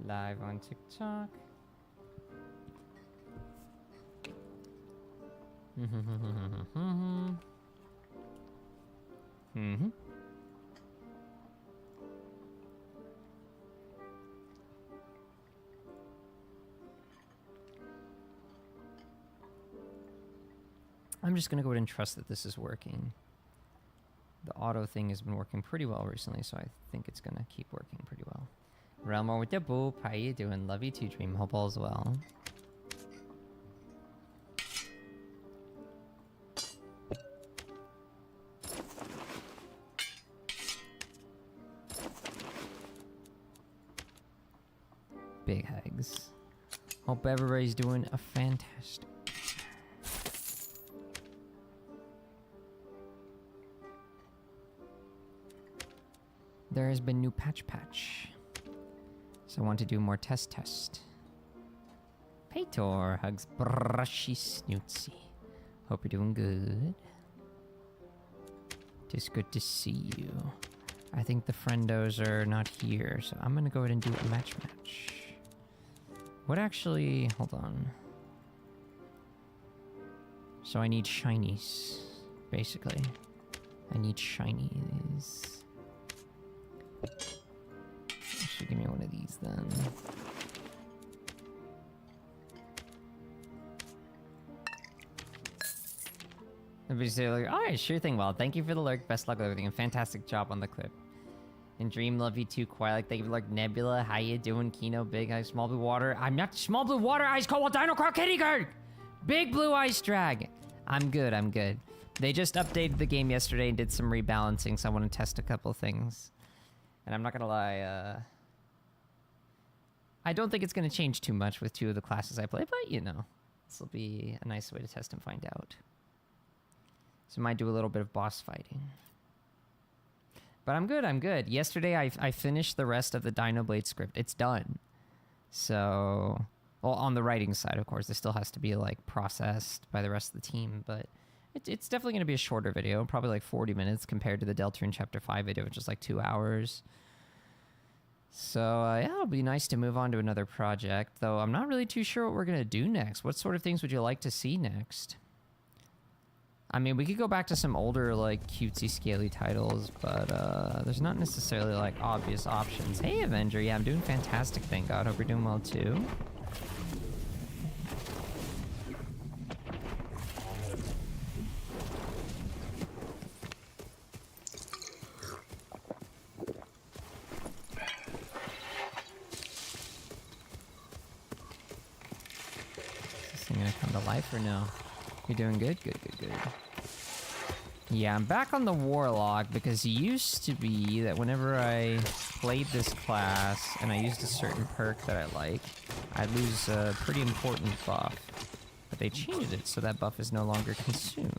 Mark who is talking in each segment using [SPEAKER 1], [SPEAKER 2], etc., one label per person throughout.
[SPEAKER 1] Live on TikTok. I'm just gonna go ahead and trust that this is working. The auto thing has been working pretty well recently, so I think it's gonna keep working pretty well. Relmore with the boop, how you doing? Love you too, Dream. Hope all's well. Big hugs. Hope everybody's doing a fantastic. There has been new patch. So I want to do more test. Paytor hugs brushy snootsy. Hope you're doing good. Just good to see you. I think the friendos are not here, so I'm gonna go ahead and do a match. What actually, hold on. So I need shinies, basically. I need shinies. Actually, give me one of these then. Everybody say like, alright, sure thing. Well, thank you for the lurk. Best luck with everything. And fantastic job on the clip. And Dream, love you too. Quiet, thank you for like Nebula. How you doing? Kino, Big Eyes, Small Blue Water. I'm not Small Blue Water. Ice Cold Dino Croc Kitty Guard. Big Blue Ice Drag. I'm good. They just updated the game yesterday and did some rebalancing, so I want to test a couple things. And I'm not gonna lie, I don't think it's gonna change too much with two of the classes I play, but you know, this will be a nice way to test and find out. So I might do a little bit of boss fighting. But I'm good. Yesterday I finished the rest of the Dino Blade script. It's done. So, well, on the writing side, of course, it still has to be like processed by the rest of the team, but it's definitely going to be a shorter video, probably like 40 minutes compared to the Deltarune Chapter 5 video, which is like 2 hours. So, yeah, it'll be nice to move on to another project, though I'm not really too sure what we're going to do next. What sort of things would you like to see next? I mean, we could go back to some older, like, cutesy, scaly titles, but there's not necessarily, like, obvious options. Hey, Avenger, yeah, I'm doing fantastic, thank God. Hope you're doing well, too. Is this thing gonna come to life or no? You're doing good? Good. Yeah, I'm back on the Warlock because it used to be that whenever I played this class and I used a certain perk that I like, I'd lose a pretty important buff. But they changed it so that buff is no longer consumed.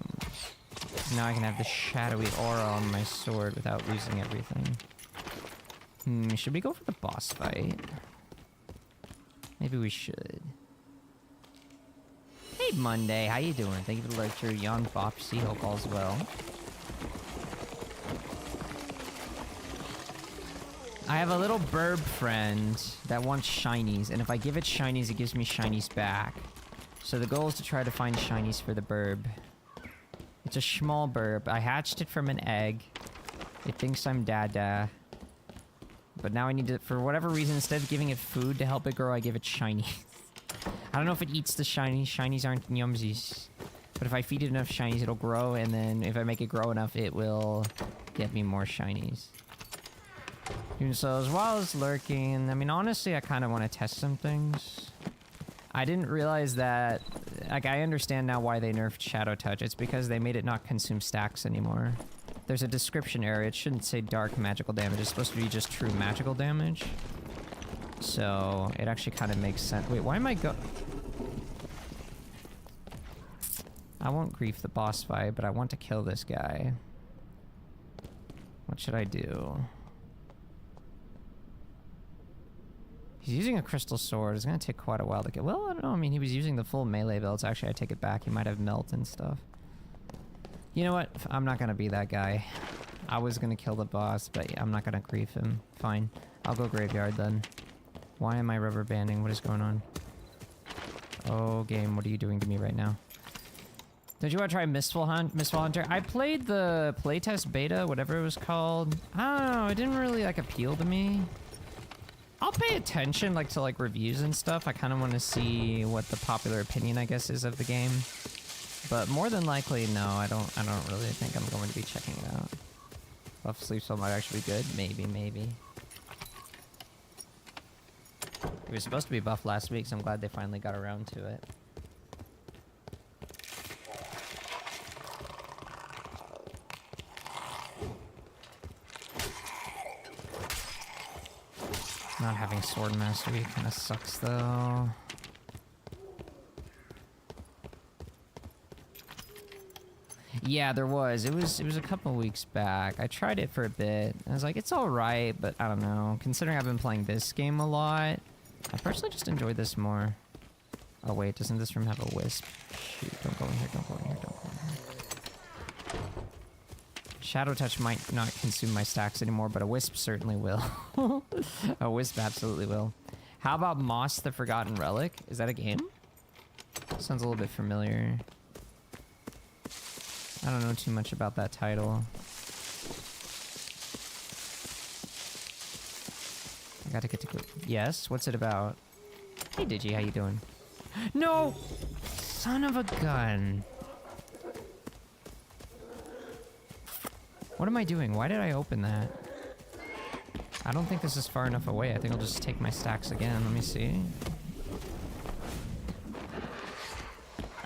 [SPEAKER 1] So now I can have the shadowy aura on my sword without losing everything. Should we go for the boss fight? Maybe we should. Hey Monday, how you doing? Thank you for the lecture. Yon Bopsy, hope all's well. I have a little burb friend that wants shinies, and if I give it shinies, it gives me shinies back. So the goal is to try to find shinies for the burb. It's a small burb. I hatched it from an egg. It thinks I'm Dada. But now I need to, for whatever reason, instead of giving it food to help it grow, I give it shinies. I don't know if it eats the shinies. Shinies aren't yumsies. But if I feed it enough shinies, it'll grow, and then if I make it grow enough, it will get me more shinies. And so as well as lurking, I mean, honestly, I kind of want to test some things. I didn't realize that, like, I understand now why they nerfed Shadow Touch. It's because they made it not consume stacks anymore. There's a description area. It shouldn't say dark magical damage. It's supposed to be just true magical damage. So, it actually kind of makes sense. Wait, why am I I won't grief the boss fight, but I want to kill this guy. What should I do? He's using a crystal sword. It's gonna take quite a while to get. Well, I don't know. I mean, he was using the full melee builds. Actually, I take it back. He might have melt and stuff. You know what? I'm not gonna be that guy. I was gonna kill the boss, but yeah, I'm not gonna grief him. Fine. I'll go graveyard then. Why am I rubber banding? What is going on? Oh, game, what are you doing to me right now? Did you want to try Mistful Hunter? I played the playtest beta, whatever it was called. I don't know, it didn't really like appeal to me. I'll pay attention like to like reviews and stuff. I kind of want to see what the popular opinion, I guess, is of the game. But more than likely, no, I don't really think I'm going to be checking it out. Buff Sleep Spell might actually be good. Maybe. It was supposed to be buffed last week, so I'm glad they finally got around to it. Not having Sword Mastery kind of sucks, though. Yeah, there was. It was a couple weeks back. I tried it for a bit. I was like, it's alright, but I don't know. Considering I've been playing this game a lot, I personally just enjoyed this more. Oh wait, doesn't this room have a wisp? Shoot, don't go in here, don't go in here, don't go in here. Shadow Touch might not consume my stacks anymore, but a wisp certainly will. A wisp absolutely will. How about Moss the Forgotten Relic? Is that a game? Sounds a little bit familiar. I don't know too much about that title. I gotta get to... Yes? What's it about? Hey, Digi, how you doing? No! Son of a gun. What am I doing? Why did I open that? I don't think this is far enough away. I think I'll just take my stacks again. Let me see.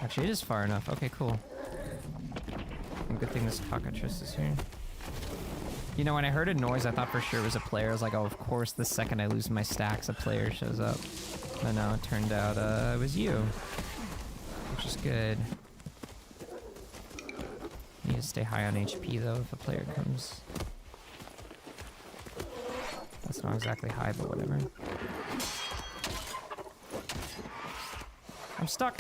[SPEAKER 1] Actually, it is far enough. Okay, cool. Good thing this cockatrice is here. You know, when I heard a noise, I thought for sure it was a player. I was like, oh, of course, the second I lose my stacks, a player shows up. But no, it turned out it was you. Which is good. Need to stay high on HP, though, if a player comes. That's not exactly high, but whatever. I'm stuck!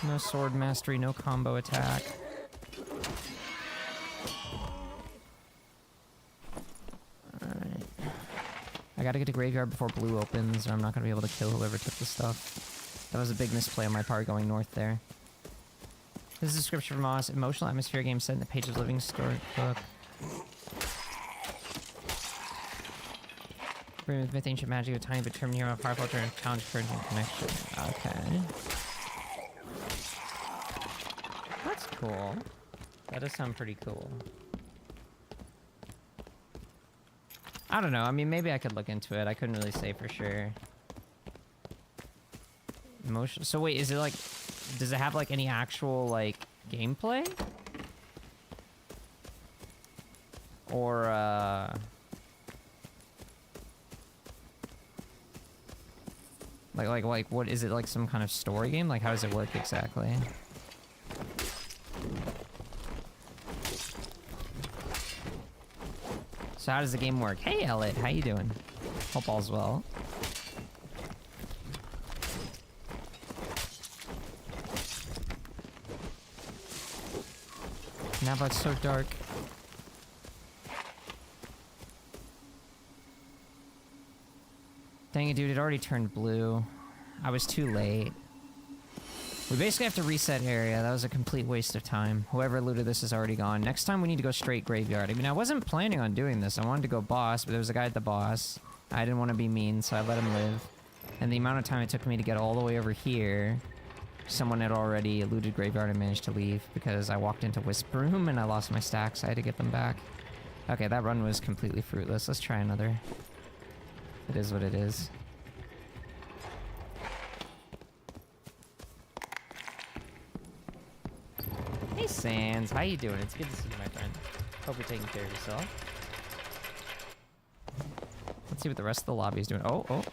[SPEAKER 1] No sword mastery, no combo attack. Alright. I gotta get to graveyard before blue opens, or I'm not gonna be able to kill whoever took the stuff. That was a big misplay on my part going north there. This is a description from Moss. Emotional atmosphere game set in the Page of Living story book. With ancient magic, a tiny but determined hero, powerful turn, challenge, courage, and connection. Okay. That's cool. That does sound pretty cool. I don't know. I mean, maybe I could look into it. I couldn't really say for sure. Emotion. So wait, is it like... Does it have like any actual like gameplay? Or like what is it, like some kind of story game? Like how does it work exactly? So how does the game work? Hey Elliot, how you doing? Hope all's well. Now but it's so dark. Dang it, dude, it already turned blue. I was too late. We basically have to reset area. That was a complete waste of time. Whoever looted this is already gone. Next time we need to go straight graveyard. I mean, I wasn't planning on doing this. I wanted to go boss, but there was a guy at the boss. I didn't want to be mean, so I let him live. And the amount of time it took me to get all the way over here, someone had already looted graveyard and managed to leave because I walked into Wisp Room and I lost my stacks. I had to get them back. Okay, that run was completely fruitless. Let's try another. It is what it is. Hey Sans, how you doing? It's good to see you, my friend. Hope you're taking care of yourself. Let's see what the rest of the lobby is doing. Oh. Okay,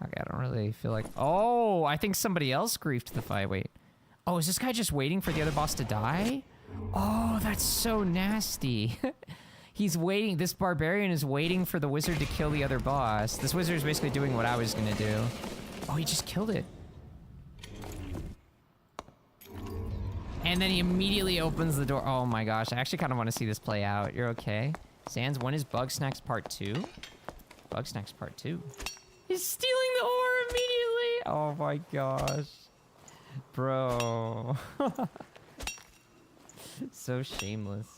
[SPEAKER 1] I don't really feel like... Oh, I think somebody else griefed the fight. Wait. Oh, is this guy just waiting for the other boss to die? Oh, that's so nasty. He's waiting. This barbarian is waiting for the wizard to kill the other boss. This wizard is basically doing what I was gonna do. Oh, he just killed it. And then he immediately opens the door. Oh my gosh, I actually kind of want to see this play out. You're okay? Sans, when is Bug Snacks Part 2? Bug Snacks Part 2. He's stealing the ore immediately. Oh my gosh. Bro. So shameless.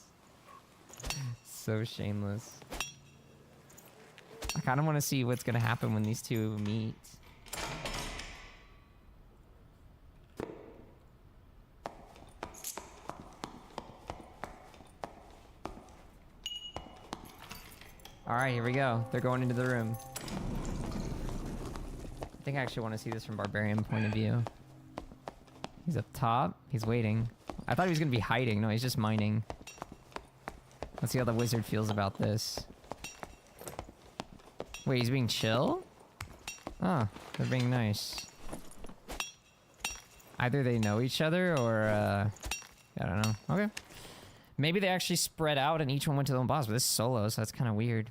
[SPEAKER 1] So shameless. I kind of want to see what's going to happen when these two meet. Alright, here we go. They're going into the room. I think I actually want to see this from Barbarian point of view. He's up top. He's waiting. I thought he was going to be hiding. No, he's just mining. Let's see how the wizard feels about this. Wait, he's being chill? Oh, they're being nice. Either they know each other or, I don't know. Okay. Maybe they actually spread out and each one went to their own boss, but this is solo, so that's kind of weird.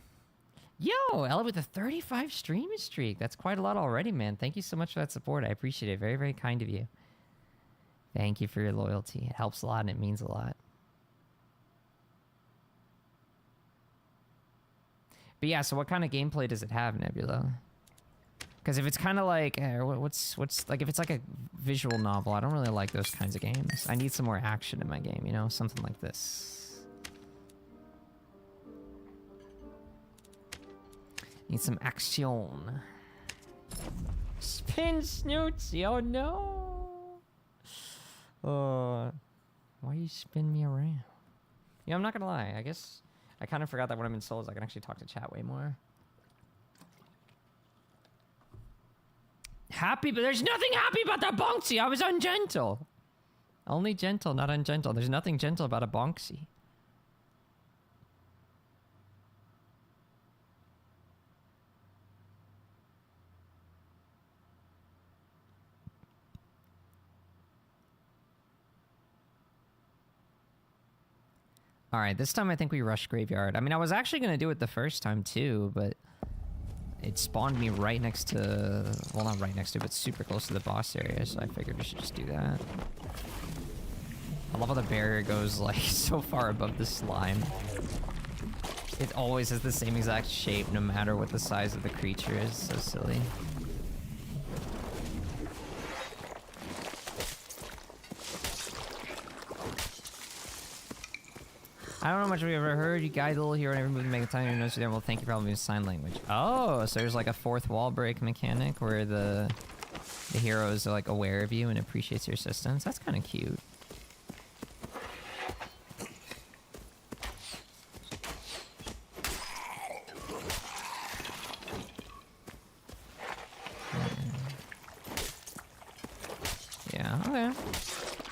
[SPEAKER 1] Yo, Ella with a 35 stream streak. That's quite a lot already, man. Thank you so much for that support. I appreciate it. Very, very kind of you. Thank you for your loyalty. It helps a lot and it means a lot. But yeah, so what kind of gameplay does it have, Nebula? Because if it's kind of like, what's like, if it's like a visual novel, I don't really like those kinds of games. I need some more action in my game, you know? Something like this. Need some action. Spin Snootsy, oh no! Why you spin me around? Yeah, I'm not gonna lie, I guess I kind of forgot that when I'm in Souls, I can actually talk to chat way more. Happy, but there's nothing happy about that Bonksy. I was ungentle. Only gentle, not ungentle. There's nothing gentle about a Bonksy. All right, this time I think we rush Graveyard. I mean, I was actually going to do it the first time too, but it spawned me right next to, well, not right next to, but super close to the boss area, so I figured we should just do that. I love how the barrier goes, like, so far above the slime. It always has the same exact shape, no matter what the size of the creature is. So silly. I don't know how much we've ever heard. You guide the little hero and every move to make a time you notice there. Well, thank you for helping me with sign language. Oh, so there's like a fourth wall break mechanic where the hero is like aware of you and appreciates your assistance. That's kind of cute. Yeah, okay.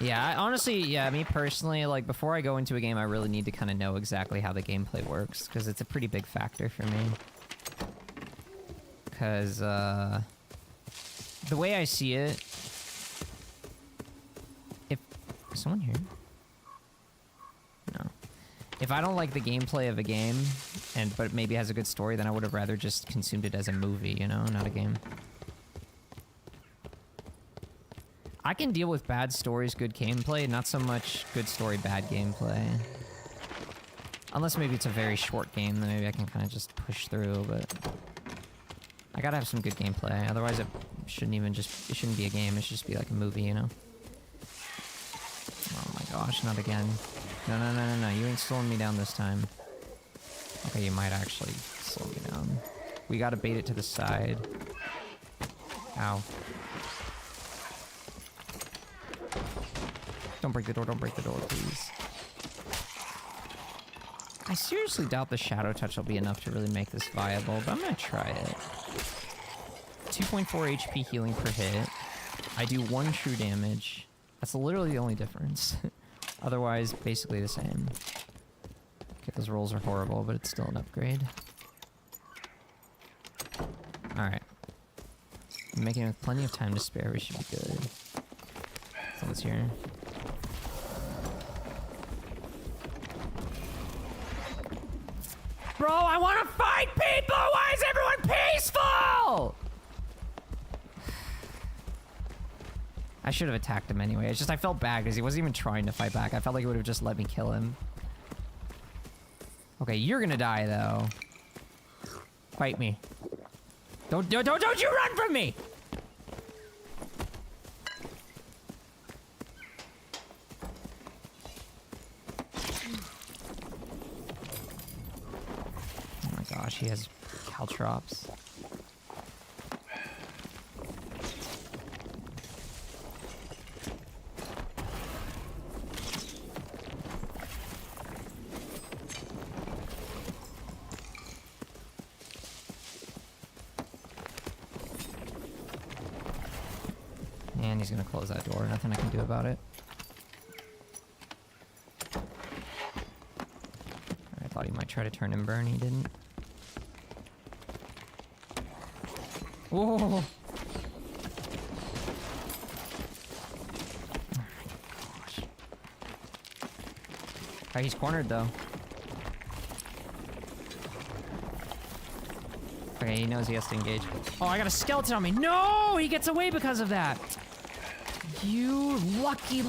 [SPEAKER 1] Yeah, honestly, yeah, me personally, like, before I go into a game, I really need to kind of know exactly how the gameplay works, because it's a pretty big factor for me. Because, the way I see it, if... Is someone here? No. If I don't like the gameplay of a game, but maybe it has a good story, then I would have rather just consumed it as a movie, you know, not a game. I can deal with bad stories, good gameplay, not so much good story, bad gameplay. Unless maybe it's a very short game, then maybe I can kind of just push through, but... I gotta have some good gameplay, otherwise it shouldn't even just... It shouldn't be a game, it should just be like a movie, you know? Oh my gosh, not again. No, no, no, no, no, you ain't slowing me down this time. Okay, you might actually slow me down. We gotta bait it to the side. Ow. Don't break the door, please. I seriously doubt the Shadow Touch will be enough to really make this viable, but I'm gonna try it. 2.4 HP healing per hit. I do 1 true damage. That's literally the only difference. Otherwise, basically the same. Okay, those rolls are horrible, but it's still an upgrade. Alright. Making it with plenty of time to spare, we should be good. Someone's here. Bro, I want to fight people! Why is everyone peaceful? I should have attacked him anyway. It's just I felt bad because he wasn't even trying to fight back. I felt like it would have just let me kill him. Okay, you're gonna die though. Fight me. Don't you run from me! Oh my gosh, he has caltrops. And he's gonna close that door. Nothing I can do about it. I thought he might try to turn and burn. He didn't. Whoa! Oh my gosh. Oh, he's cornered though. Okay, he knows he has to engage. Oh, I got a skeleton on me. No! He gets away because of that. You lucky.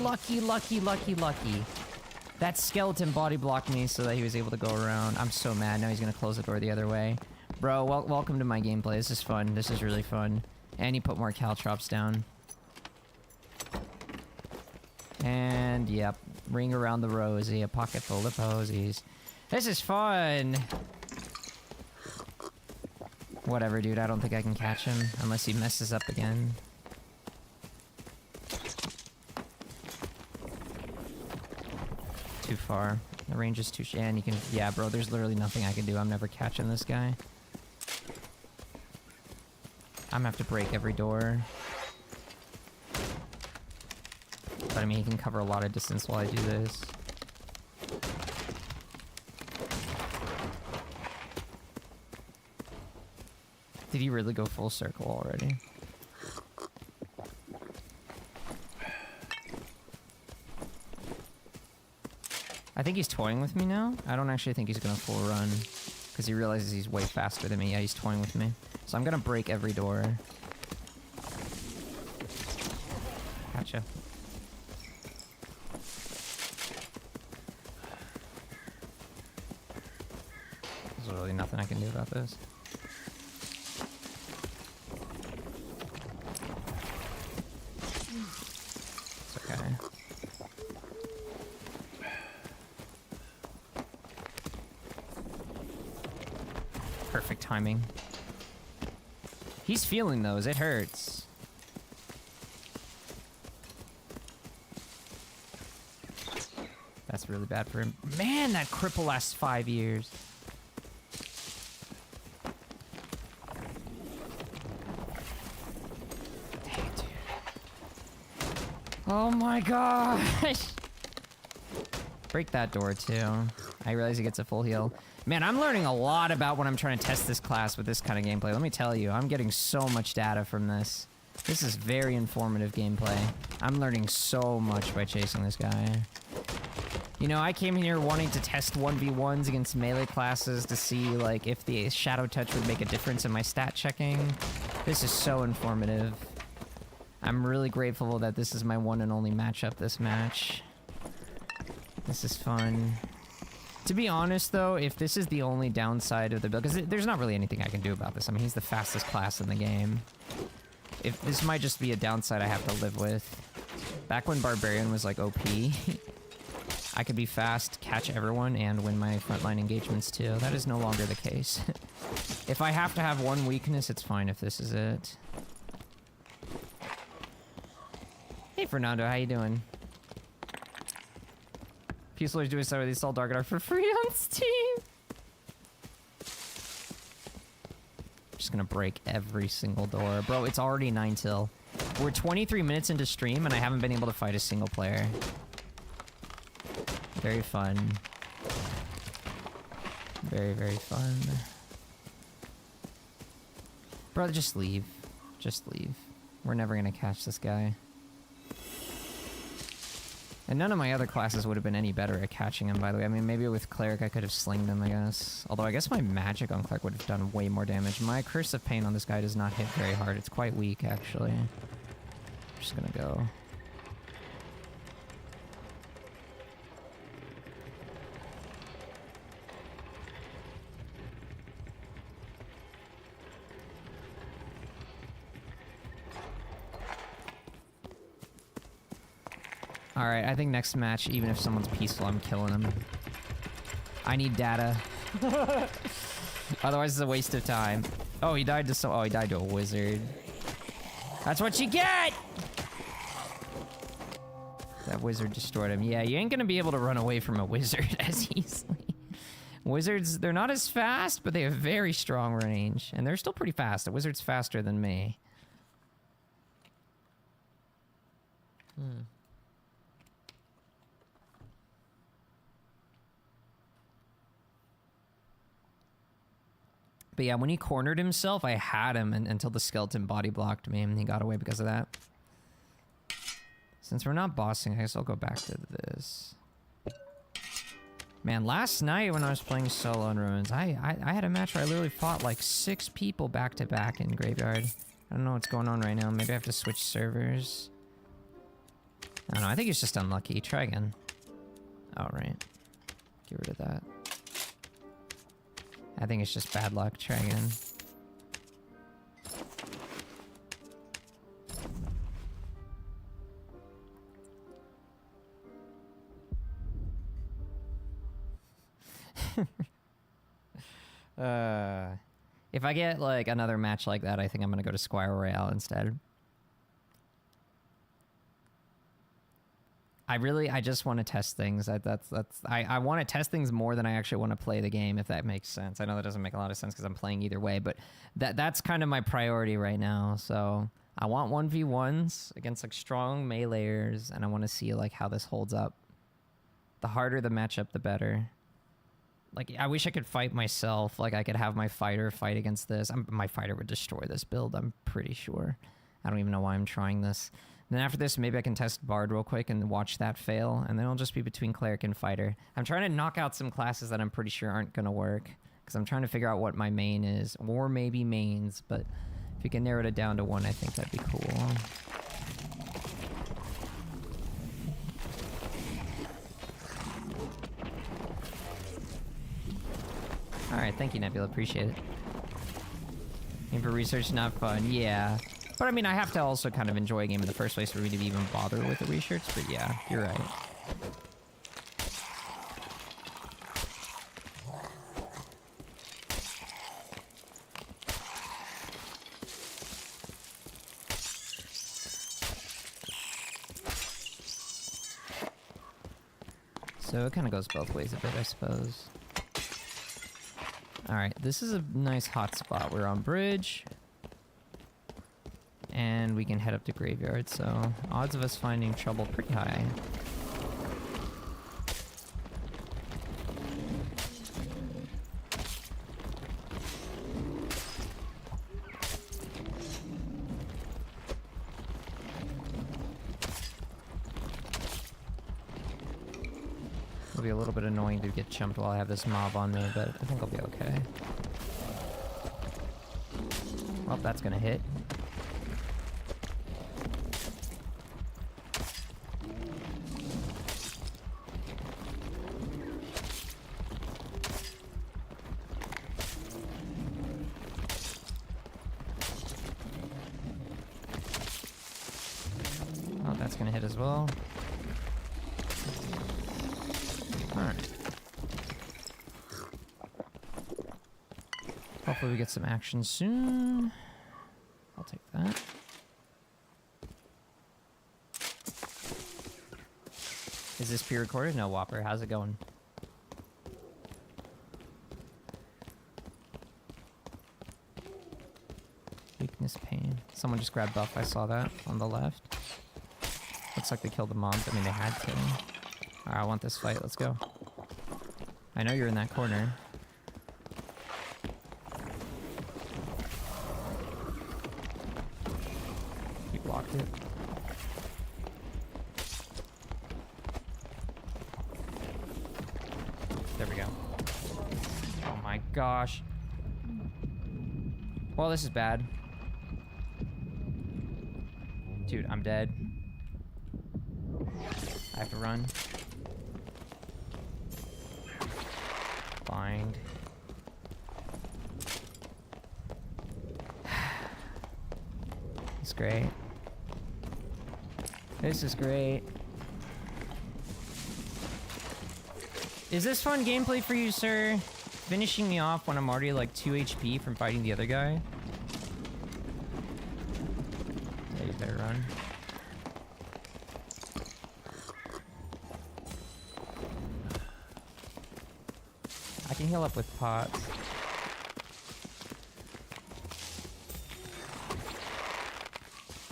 [SPEAKER 1] That skeleton body blocked me so that he was able to go around. I'm so mad. Now he's gonna close the door the other way. Bro, welcome to my gameplay. This is fun. This is really fun. And he put more caltrops down. And, yep. Ring around the rosy. A pocket full of posies. This is fun! Whatever, dude. I don't think I can catch him. Unless he messes up again. Too far. The range is too and you can yeah, bro, there's literally nothing I can do. I'm never catching this guy. I'm gonna have to break every door. But I mean, he can cover a lot of distance while I do this. Did he really go full circle already? I think he's toying with me now. I don't actually think he's gonna full run. Because he realizes he's way faster than me. Yeah, he's toying with me. So I'm gonna break every door. Gotcha. There's literally nothing I can do about this. It's okay. Perfect timing. He's feeling those. It hurts. That's really bad for him. Man, that cripple lasts 5 years. Dang it, dude. Oh my gosh. Break that door too. I realize he gets a full heal. Man, I'm learning a lot about when I'm trying to test this class with this kind of gameplay. Let me tell you, I'm getting so much data from this. This is very informative gameplay. I'm learning so much by chasing this guy. You know, I came here wanting to test 1v1s against melee classes to see, like, if the shadow touch would make a difference in my stat checking. This is so informative. I'm really grateful that this is my one and only matchup this match. This is fun. To be honest, though, if this is the only downside of the build, because there's not really anything I can do about this. I mean, he's the fastest class in the game. If this might just be a downside I have to live with. Back when Barbarian was, like, OP, I could be fast, catch everyone, and win my frontline engagements, too. That is no longer the case. If I have to have one weakness, it's fine if this is it. Hey, Fernando, how you doing? Peacefulers doing so with these all Dark Dark for free on Steam. Just gonna break every single door. Bro, it's already 9 till. We're 23 minutes into stream and I haven't been able to fight a single player. Very fun. Very, very fun. Bro, just leave. Just leave. We're never gonna catch this guy. And none of my other classes would have been any better at catching him, by the way. I mean, maybe with Cleric I could have slinged him, I guess. Although I guess my magic on Cleric would have done way more damage. My Curse of Pain on this guy does not hit very hard. It's quite weak, actually. I'm just gonna go Alright, I think next match, even if someone's peaceful, I'm killing them. I need data. Otherwise, it's a waste of time. Oh, he died to he died to a wizard. That's what you get! That wizard destroyed him. Yeah, you ain't gonna be able to run away from a wizard as easily. Wizards, they're not as fast, but they have very strong range. And they're still pretty fast. A wizard's faster than me. But yeah, when he cornered himself, I had him until the skeleton body blocked me, and he got away because of that. Since we're not bossing, I guess I'll go back to this. Man, last night when I was playing solo in Ruins, I had a match where I literally fought like 6 people back to back in Graveyard. I don't know what's going on right now. Maybe I have to switch servers. I don't know. I think it's just unlucky. Try again. Oh, right. Get rid of that. I think it's just bad luck. Try again. If I get like another match like that, I think I'm gonna go to Squire Royale instead. I just want to test things. I want to test things more than I actually want to play the game, if that makes sense. I know that doesn't make a lot of sense because I'm playing either way, but that's kind of my priority right now. So I want 1v1s against like strong meleeers, and I want to see like how this holds up. The harder the matchup, the better. Like, I wish I could fight myself. Like, I could have my fighter fight against this. My fighter would destroy this build, I'm pretty sure. I don't even know why I'm trying this. Then after this, maybe I can test Bard real quick and watch that fail, and then it'll just be between Cleric and Fighter. I'm trying to knock out some classes that I'm pretty sure aren't going to work, because I'm trying to figure out what my main is, or maybe mains, but if you can narrow it down to one, I think that'd be cool. Alright, thank you, Nebula. Appreciate it. Game for research, not fun. Yeah. But I mean, I have to also kind of enjoy a game in the first place for me to even bother with the research, but yeah, you're right. So it kind of goes both ways a bit, I suppose. Alright, this is a nice hot spot. We're on bridge. And we can head up to Graveyard, so odds of us finding trouble pretty high. It'll be a little bit annoying to get jumped while I have this mob on me, but I think I'll be okay. Well, that's gonna hit. Gonna hit as well. Alright. Hopefully we get some action soon. I'll take that. Is this pre-recorded? No, Whopper. How's it going? Weakness, pain. Someone just grabbed buff. I saw that on the left. Looks like they killed the mobs. I mean, they had to. Alright, I want this fight. Let's go. I know you're in that corner. You blocked it. There we go. Oh my gosh. Well, this is bad. Dude, I'm dead. I have to run. Bind. It's great. This is great. Is this fun gameplay for you, sir? Finishing me off when I'm already like 2 HP from fighting the other guy? Yeah, you better run. I can heal up with pots.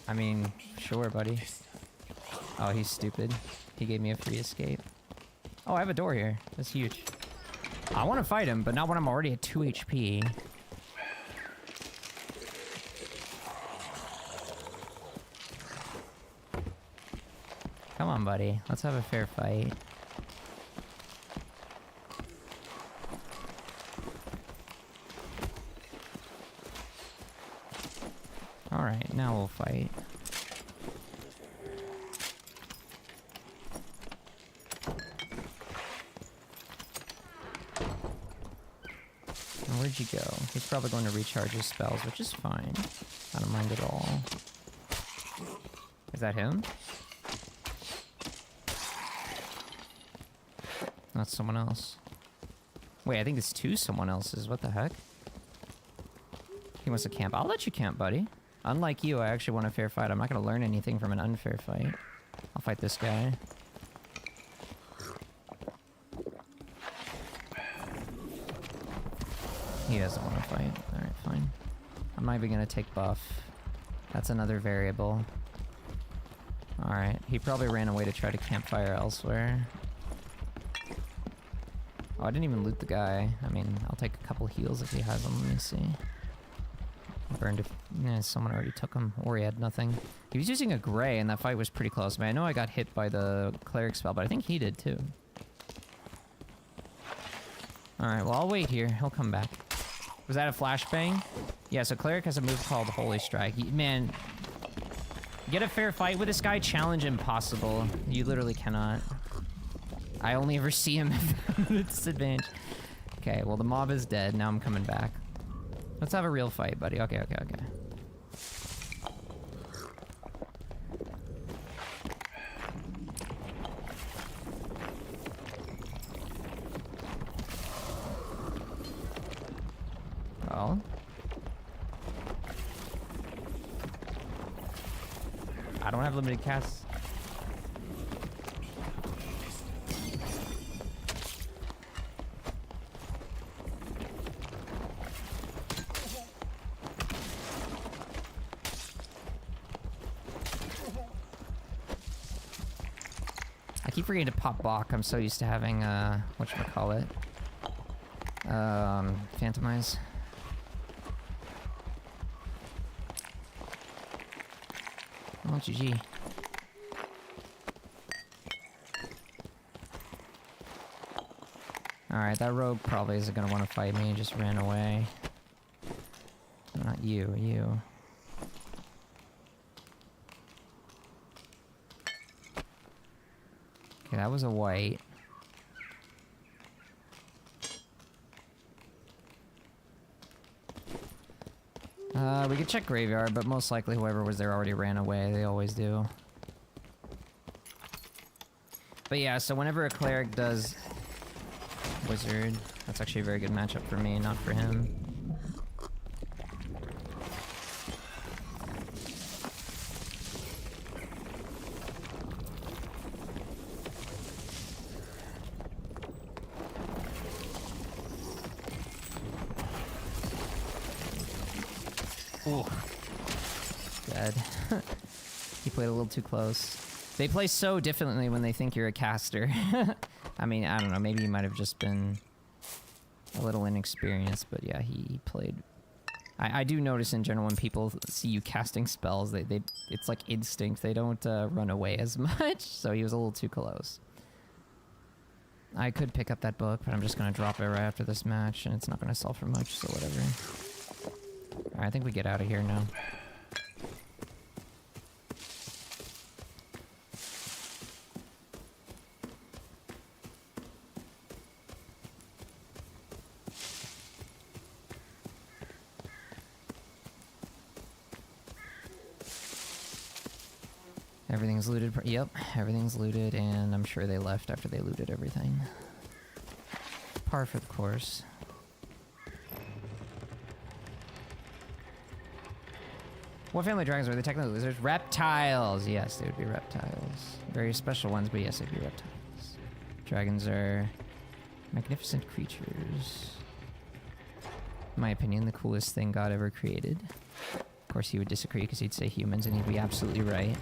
[SPEAKER 1] I mean, sure, buddy. Oh, he's stupid. He gave me a free escape. Oh, I have a door here. That's huge. I want to fight him, but not when I'm already at 2 HP. Come on, buddy. Let's have a fair fight. Alright, now we'll fight. Where'd you go? He's probably going to recharge his spells, which is fine. I don't mind at all. Is that him? That's someone else. Wait, I think it's 2 someone else's. What the heck? He wants to camp. I'll let you camp, buddy. Unlike you, I actually want a fair fight. I'm not going to learn anything from an unfair fight. I'll fight this guy. He doesn't want to fight. Alright, fine. I'm not even going to take buff. That's another variable. Alright, he probably ran away to try to campfire elsewhere. Oh, I didn't even loot the guy. I mean, I'll take a couple heals if he has them. Let me see. Burned if... Yeah, someone already took him. Or he had nothing. He was using a gray, and that fight was pretty close. I mean, I know I got hit by the cleric spell, but I think he did too. Alright, well, I'll wait here. He'll come back. Was that a flashbang? Yeah, so cleric has a move called Holy Strike. Man, get a fair fight with this guy? Challenge impossible. You literally cannot. I only ever see him at a disadvantage. Okay, well, the mob is dead. Now I'm coming back. Let's have a real fight, buddy. Okay, okay, okay. Well. I don't have limited casts. I keep forgetting to pop Bach. I'm so used to having, whatchamacallit? Phantomize. Oh, GG. Alright, that rogue probably isn't gonna want to fight me. He just ran away. Not you, you. Okay, that was a white. We could check graveyard, but most likely whoever was there already ran away. They always do. But yeah, so whenever a cleric does wizard, that's actually a very good matchup for me, not for him. Ooh. Dead. He played a little too close. They play so differently when they think you're a caster. I mean, I don't know, maybe he might have just been a little inexperienced, but yeah, he played... I do notice in general when people see you casting spells, it's like instinct. They don't run away as much, so he was a little too close. I could pick up that book, but I'm just gonna drop it right after this match, and it's not gonna sell for much, so whatever. Alright, I think we get out of here now. Everything's looted. Yep, everything's looted, and I'm sure they left after they looted everything. par for the course. What family of dragons are they technically? Lizards? Reptiles! Yes, they would be reptiles. Very special ones, but yes, they'd be reptiles. Dragons are magnificent creatures. In my opinion, the coolest thing God ever created. Of course, he would disagree because he'd say humans, and he'd be absolutely right.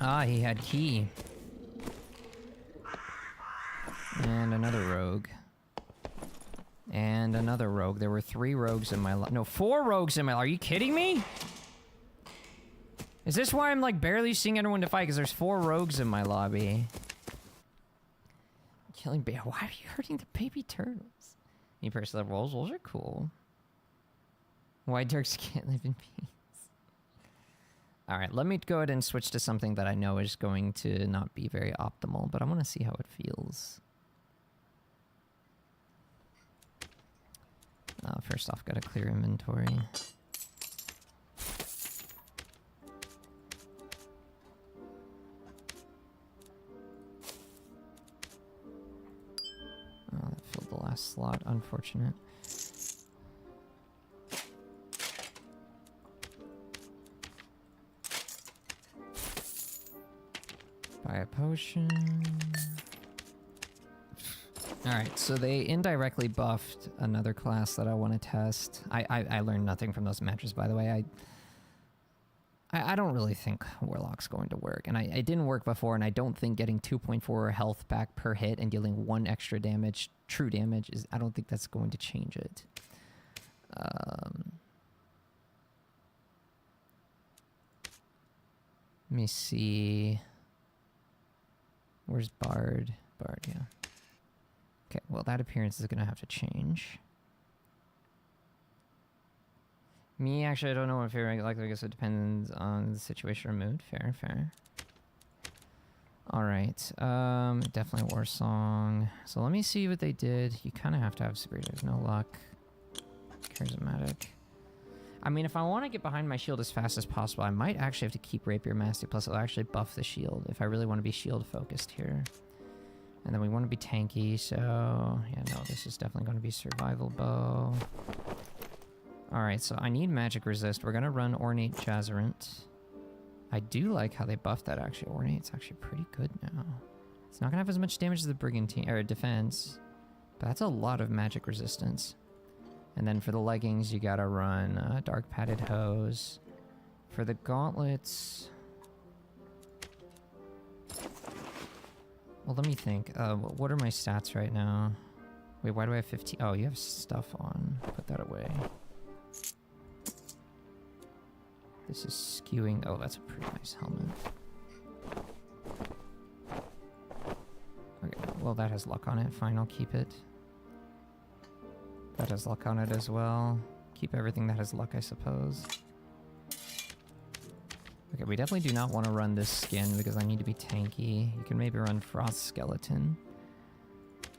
[SPEAKER 1] Ah, he had key. And another rogue. And another rogue. There were 3 rogues in my lobby. No, 4 rogues in my lobby. Are you kidding me? Is this why I'm like barely seeing anyone to fight? Because there's 4 rogues in my lobby. Killing baby. Why are you hurting the baby turtles? You personally love wolves. Wolves are cool. Why Dirks can't live in peace. Alright, let me go ahead and switch to something that I know is going to not be very optimal, but I want to see how it feels. First off, gotta clear inventory. Oh, that filled the last slot. Unfortunate. Buy a potion. Alright, so they indirectly buffed another class that I want to test. I learned nothing from those matches, by the way. I don't really think Warlock's going to work. And it didn't work before, and I don't think getting 2.4 health back per hit and dealing 1 extra damage, true damage, I don't think that's going to change it. Let me see. Where's Bard? Bard, yeah. Okay, well, that appearance is going to have to change. Me, actually, I don't know what favorite I like. I guess it depends on the situation or mood. Fair, fair. Alright, definitely War Song. So let me see what they did. You kind of have to have super. There's no luck. Charismatic. I mean, if I want to get behind my shield as fast as possible, I might actually have to keep Rapier Mastery, plus it'll actually buff the shield if I really want to be shield focused here. And then we want to be tanky, so yeah, no, this is definitely going to be Survival Bow. Alright, so I need Magic Resist. We're going to run Ornate Jazzerant. I do like how they buffed that, actually. Ornate's actually pretty good now. It's not going to have as much damage as the Brigantine, or defense, but that's a lot of magic resistance. And then for the leggings, you gotta run Dark Padded Hose. For the gauntlets... Well, let me think. What are my stats right now? Wait, why do I have 15? Oh, you have stuff on. Put that away. This is skewing. Oh, that's a pretty nice helmet. Okay, well, that has luck on it. Fine, I'll keep it. That has luck on it as well. Keep everything that has luck, I suppose. Okay, we definitely do not want to run this skin because I need to be tanky. You can maybe run Frost Skeleton.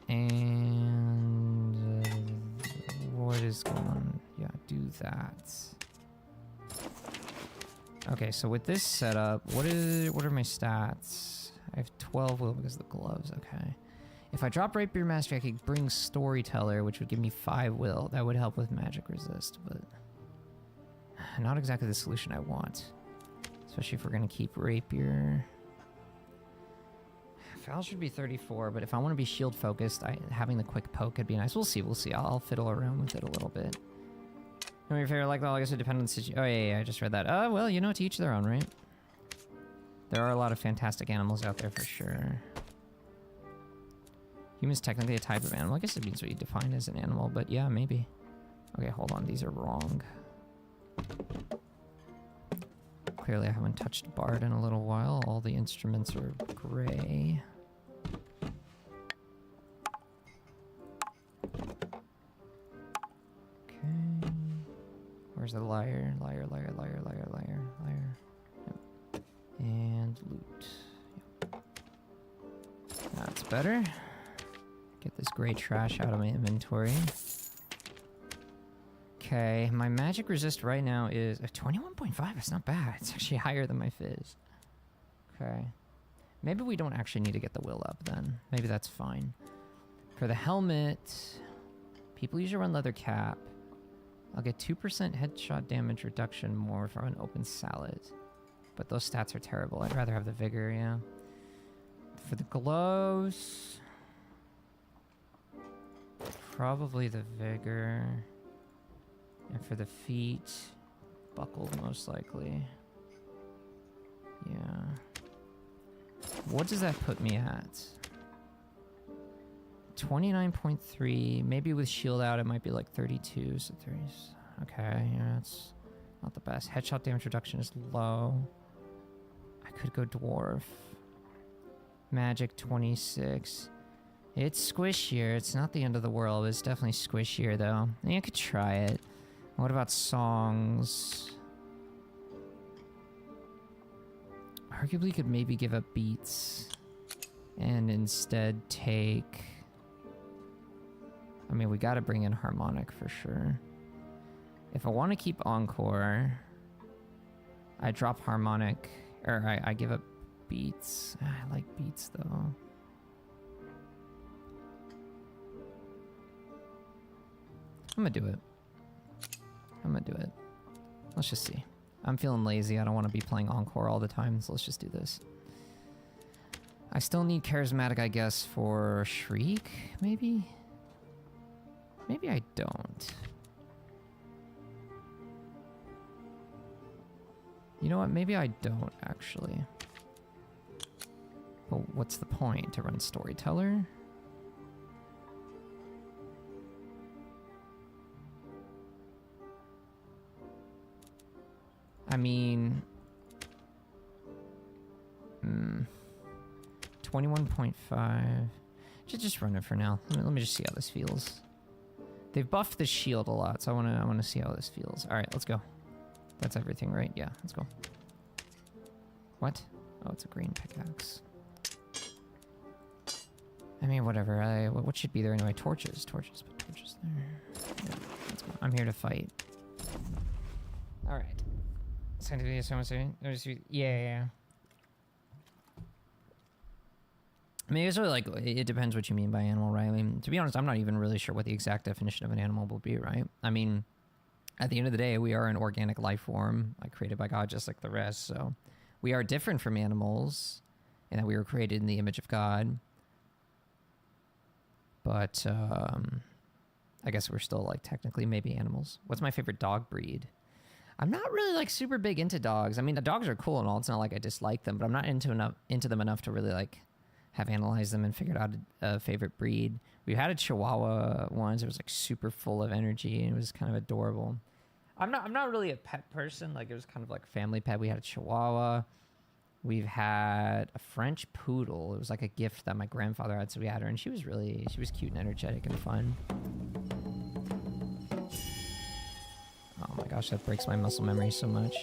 [SPEAKER 1] And... what is going on? Yeah, do that. Okay, so with this setup, what are my stats? I have 12 will because of the gloves, okay. If I drop Rapier Mastery, I could bring Storyteller, which would give me 5 will. That would help with Magic Resist, but... not exactly the solution I want. Especially if we're going to keep Rapier. Foul should be 34, but if I want to be shield focused, having the quick poke could be nice. We'll see, we'll see. I'll fiddle around with it a little bit. And your favorite, like, I guess it depends on the situation. Oh, yeah, I just read that. Well, you know, to each their own, right? There are a lot of fantastic animals out there for sure. Human's technically a type of animal. I guess it means what you define as an animal, but yeah, maybe. Okay, hold on. These are wrong. Clearly, I haven't touched Bard in a little while. All the instruments are gray. Okay. Where's the lyre? Lyre, lyre, lyre, lyre, lyre, lyre. Yep. And loot. Yep. That's better. Get this gray trash out of my inventory. Okay, my magic resist right now is 21.5. It's not bad. It's actually higher than my fizz. Okay. Maybe we don't actually need to get the will up then. Maybe that's fine. For the helmet, people usually run leather cap. I'll get 2% headshot damage reduction more from an open salad. But those stats are terrible. I'd rather have the vigor, yeah. For the gloves, probably the vigor. And for the feet, buckled most likely. Yeah. What does that put me at? 29.3. Maybe with shield out, it might be like 32. So 30. Okay, yeah, it's not the best. Headshot damage reduction is low. I could go dwarf. Magic 26. It's squishier. It's not the end of the world. It's definitely squishier though. Yeah, I could try it. What about songs? Arguably could maybe give up beats and instead take... I mean, we gotta bring in harmonic for sure. If I want to keep encore, I drop harmonic, or I give up beats. I like beats though. I'm gonna do it. Let's just see. I'm feeling lazy. I don't want to be playing encore all the time, so let's just do this. I still need charismatic, I guess, for Shriek, maybe? Maybe I don't. You know what? Maybe I don't, actually. But what's the point? To run Storyteller? I mean... 21.5. Just run it for now. Let me just see how this feels. They've buffed the shield a lot, so I wanna see how this feels. All right, let's go. That's everything, right? Yeah, let's go. What? Oh, it's a green pickaxe. I mean, whatever. What should be there anyway? Torches. Put torches there. Yeah, let's go. I'm here to fight. All right. Scientific, someone saying? Yeah. I mean, it's really like, it depends what you mean by animal, right? I mean, to be honest, I'm not even really sure what the exact definition of an animal will be, right? I mean, at the end of the day, we are an organic life form, like created by God, just like the rest. So we are different from animals in that we were created in the image of God. But I guess we're still like technically maybe animals. What's my favorite dog breed? I'm not really like super big into dogs. I mean, the dogs are cool and all. It's not like I dislike them, but I'm not into them enough to really like have analyzed them and figured out a favorite breed. We had a Chihuahua once. It was like super full of energy and it was kind of adorable. I'm not really a pet person. Like it was kind of like a family pet. We had a Chihuahua. We've had a French poodle. It was like a gift that my grandfather had, so we had her, and she was cute and energetic and fun. Oh my gosh, that breaks my muscle memory so much.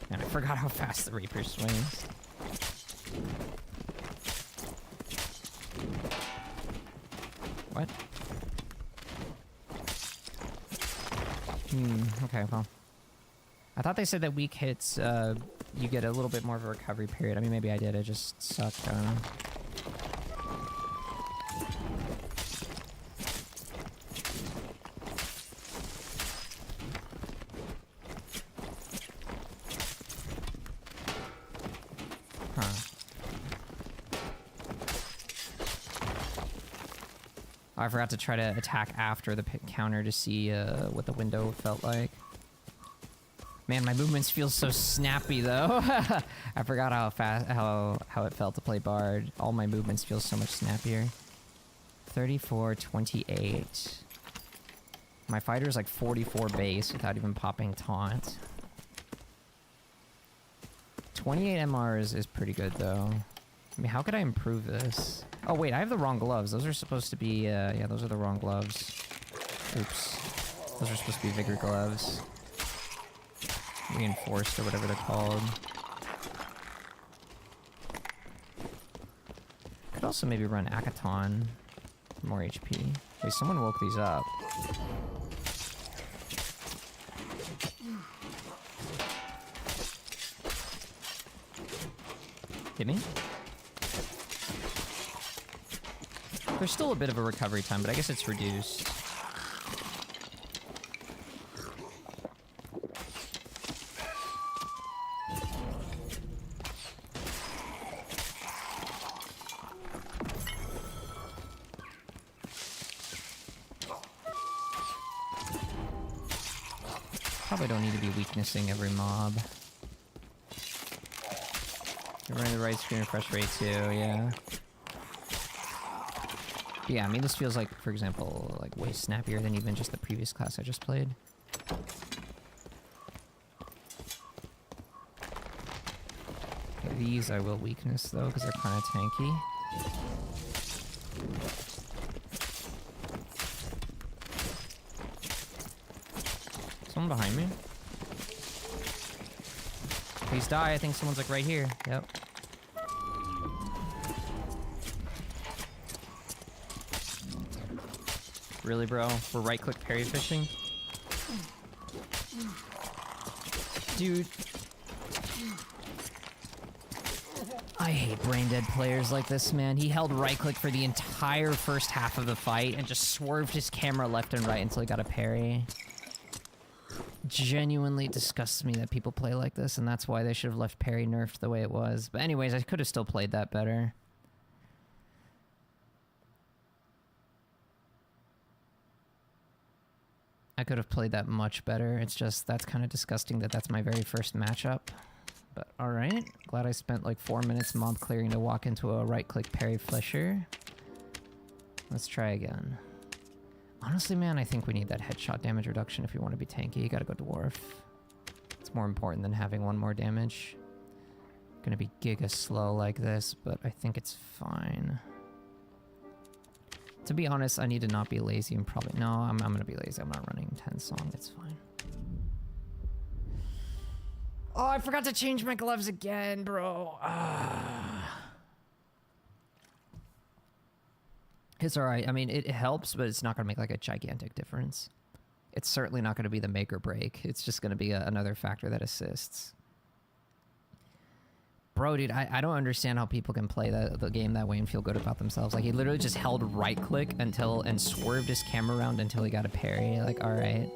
[SPEAKER 1] Man, I forgot how fast the Reaper swings. What? Okay, well. I thought they said that weak hits, you get a little bit more of a recovery period. I mean, maybe I did. It just sucked. I don't know. I forgot to try to attack after the counter to see what the window felt like. Man, my movements feel so snappy though. I forgot how it felt to play Bard. All my movements feel so much snappier. 34-28. My fighter's like 44 base without even popping taunt. 28 MRs is pretty good though. I mean, how could I improve this? Oh wait, I have the wrong gloves. Those are supposed to be, yeah, those are the wrong gloves. Oops. Those are supposed to be Vigor gloves. Reinforced or whatever they're called. Could also maybe run Akaton for more HP. Wait, someone woke these up. Hit me? There's still a bit of a recovery time, but I guess it's reduced. Probably don't need to be weaknessing every mob. You're running the right screen refresh rate too, yeah. Yeah, I mean this feels like, for example, like way snappier than even just the previous class I just played. Okay, these I will weakness though, because they're kind of tanky. Someone behind me? Please die, I think someone's like right here. Yep. Really, bro? We're right-click parry fishing? Dude. I hate brain-dead players like this, man. He held right-click for the entire first half of the fight and just swerved his camera left and right until he got a parry. Genuinely disgusts me that people play like this, and that's why they should have left parry nerfed the way it was. But anyways, I could have still played that better. I could have played that much better. It's just, that's kind of disgusting that that's my very first matchup. But alright, glad I spent like 4 minutes mob clearing to walk into a right-click parry flisher. Let's try again. Honestly, man, I think we need that headshot damage reduction if you want to be tanky. You gotta go dwarf. It's more important than having 1 more damage. Gonna be giga slow like this, but I think it's fine. To be honest, I need to not be lazy and probably... No, I'm gonna be lazy. I'm not running 10 song. It's fine. Oh, I forgot to change my gloves again, bro. It's alright. I mean, it helps, but it's not gonna make like a gigantic difference. It's certainly not gonna be the make or break. It's just gonna be another factor that assists. Bro, dude, I don't understand how people can play the game that way and feel good about themselves. Like, he literally just held right-click and swerved his camera around until he got a parry. Like, alright.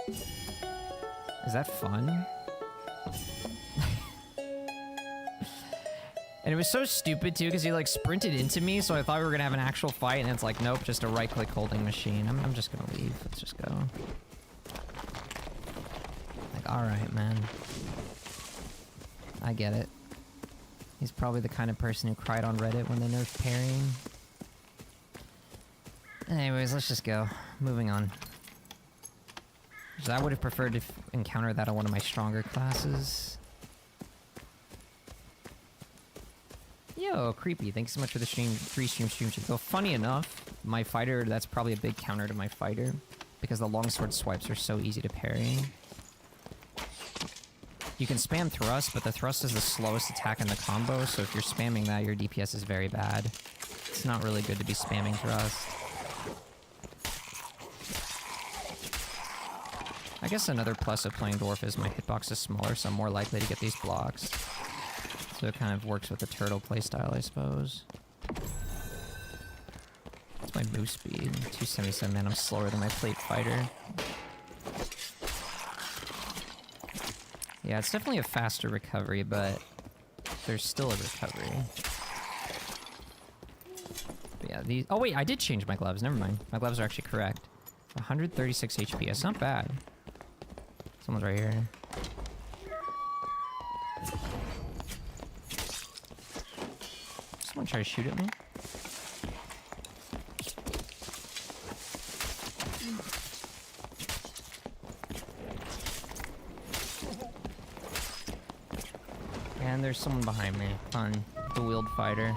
[SPEAKER 1] Is that fun? And it was so stupid, too, because he, like, sprinted into me, so I thought we were gonna have an actual fight, and it's like, nope, just a right-click holding machine. I'm just gonna leave. Let's just go. Like, alright, man. I get it. He's probably the kind of person who cried on Reddit when they nerfed parrying. Anyways, let's just go. Moving on. So I would have preferred to encounter that on one of my stronger classes. Yo, creepy. Thanks so much for the stream. 3 streams. So funny enough, my fighter, that's probably a big counter to my fighter, because the longsword swipes are so easy to parry. You can spam thrust, but the thrust is the slowest attack in the combo, so if you're spamming that, your DPS is very bad. It's not really good to be spamming thrust. I guess another plus of playing Dwarf is my hitbox is smaller, so I'm more likely to get these blocks. So it kind of works with the turtle playstyle, I suppose. What's my move speed? 277, man, I'm slower than my plate fighter. Yeah, it's definitely a faster recovery, but there's still a recovery. But yeah, these... Oh wait, I did change my gloves. Never mind. My gloves are actually correct. 136 HP. It's not bad. Someone's right here. Someone try to shoot at me? And there's someone behind me. Fun. The wheeled fighter.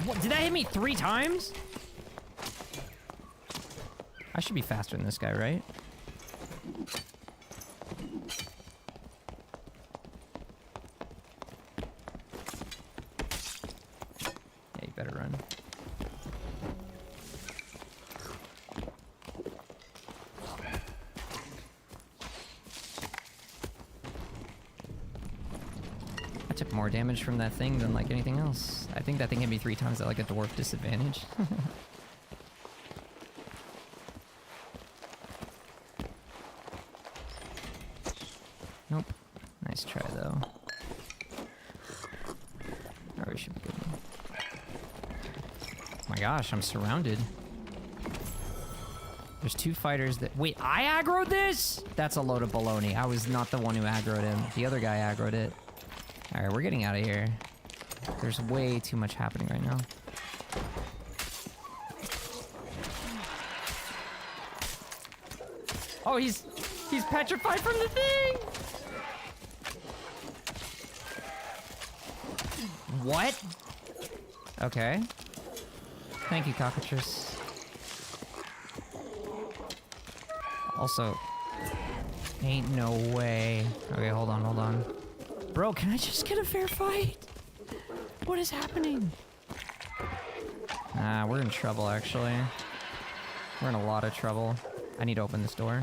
[SPEAKER 1] What? Did that hit me 3 times? I should be faster than this guy, right? Yeah, you better run. I took more damage from that thing than like anything else. I think that thing hit me 3 times at like a dwarf disadvantage. Nope. Nice try though. Oh, we should be good. Oh my gosh, I'm surrounded. There's 2 fighters that— wait, I aggroed this?! That's a load of baloney. I was not the one who aggroed him. The other guy aggroed it. Alright, we're getting out of here. There's way too much happening right now. Oh, he's petrified from the thing! What? Okay. Thank you, cockatrice. Also, ain't no way. Okay, hold on. Bro, can I just get a fair fight? What is happening? Nah, we're in trouble, actually. We're in a lot of trouble. I need to open this door.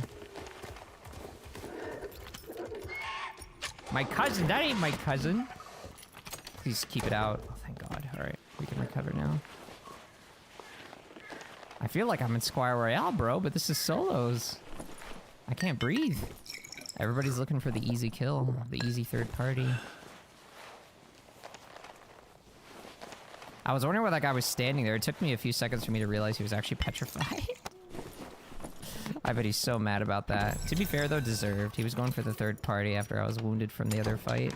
[SPEAKER 1] My cousin! That ain't my cousin! Please keep it out. Oh, thank God. Alright, we can recover now. I feel like I'm in Squire Royale, bro, but this is solos. I can't breathe. Everybody's looking for the easy kill, the easy third party. I was wondering why that guy was standing there. It took me a few seconds for me to realize he was actually petrified. I bet he's so mad about that. To be fair, though, deserved. He was going for the third party after I was wounded from the other fight.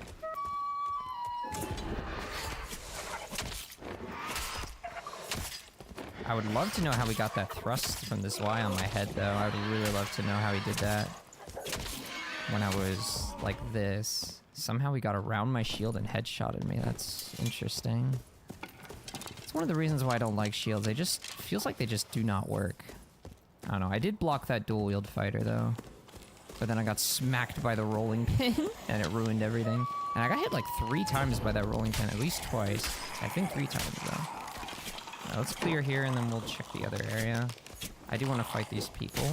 [SPEAKER 1] I would love to know how we got that thrust from this Y on my head, though. I would really love to know how he did that. When I was like this. Somehow he got around my shield and headshotted me. That's interesting. It's one of the reasons why I don't like shields. They just— feels like they just do not work. I don't know. I did block that dual-wield fighter, though. But then I got smacked by the rolling pin, and it ruined everything. And I got hit like 3 times by that rolling pin, at least twice. I think 3 times, though. Let's clear here, and then we'll check the other area. I do want to fight these people.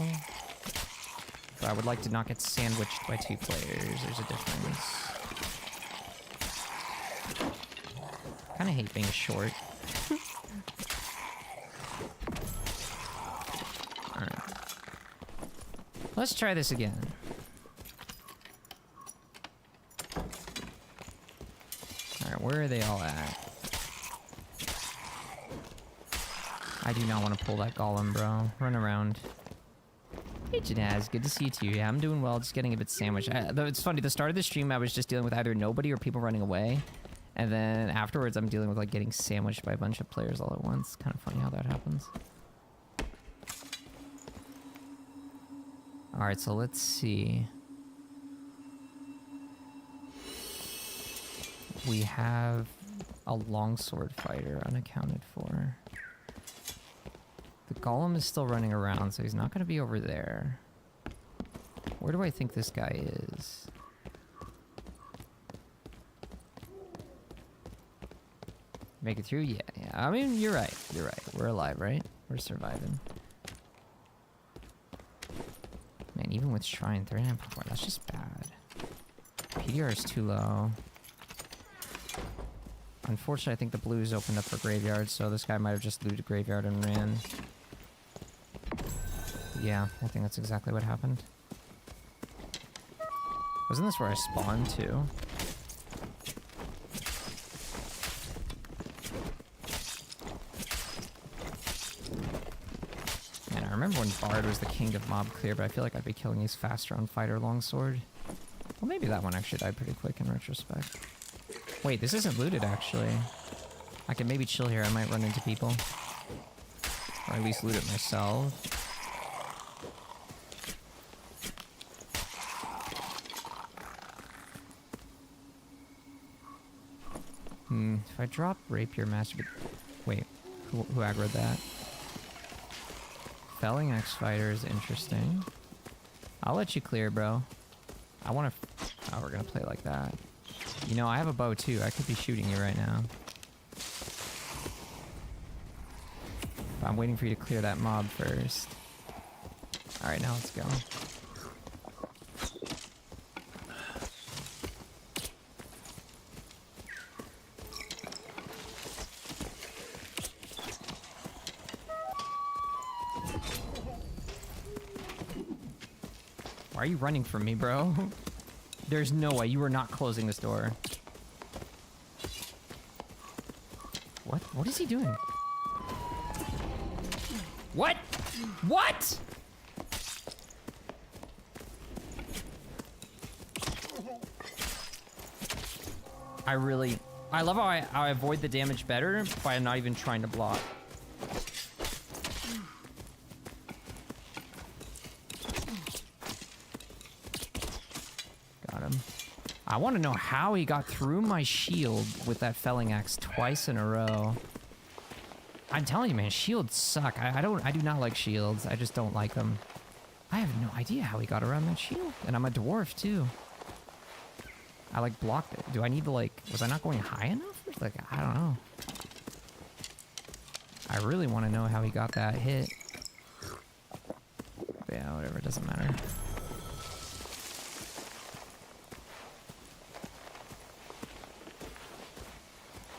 [SPEAKER 1] But I would like to not get sandwiched by 2 players. There's a difference. Kind of hate being short. Alright. Let's try this again. Alright, where are they all at? I do not want to pull that golem, bro. Run around. Hey, Janaz. Good to see you too. Yeah, I'm doing well. Just getting a bit sandwiched. Though it's funny, the start of the stream, I was just dealing with either nobody or people running away. And then afterwards, I'm dealing with like getting sandwiched by a bunch of players all at once. Kind of funny how that happens. Alright, so let's see. We have a longsword fighter unaccounted for. The golem is still running around, so he's not going to be over there. Where do I think this guy is? Make it through? Yeah. I mean, you're right. We're alive, right? We're surviving. Man, even with Shrine 39 before, that's just bad. PDR is too low. Unfortunately, I think the blues opened up for graveyard, so this guy might have just looted graveyard and ran. Yeah, I think that's exactly what happened. Wasn't this where I spawned too? Man, I remember when Bard was the king of mob clear, but I feel like I'd be killing these faster on fighter longsword. Well, maybe that one actually died pretty quick in retrospect. Wait, this isn't looted actually. I can maybe chill here, I might run into people. Or at least loot it myself. If I drop Rapier Master... Wait, who aggroed that? Felling X Fighter is interesting. I'll let you clear, bro. I want to... Oh, we're going to play like that. You know, I have a bow, too. I could be shooting you right now. But I'm waiting for you to clear that mob first. Alright, now let's go. Why are you running from me, bro? There's no way. You are not closing this door. What? What is he doing? What? What? I love how I avoid the damage better by not even trying to block. Got him. I want to know how he got through my shield with that felling axe twice in a row. I'm telling you, man, shields suck. I do not like shields. I just don't like them. I have no idea how he got around that shield. And I'm a dwarf, too. I, like, blocked it. Do I need to, like... Was I not going high enough? Like, I don't know. I really want to know how he got that hit. But yeah, whatever. It doesn't matter.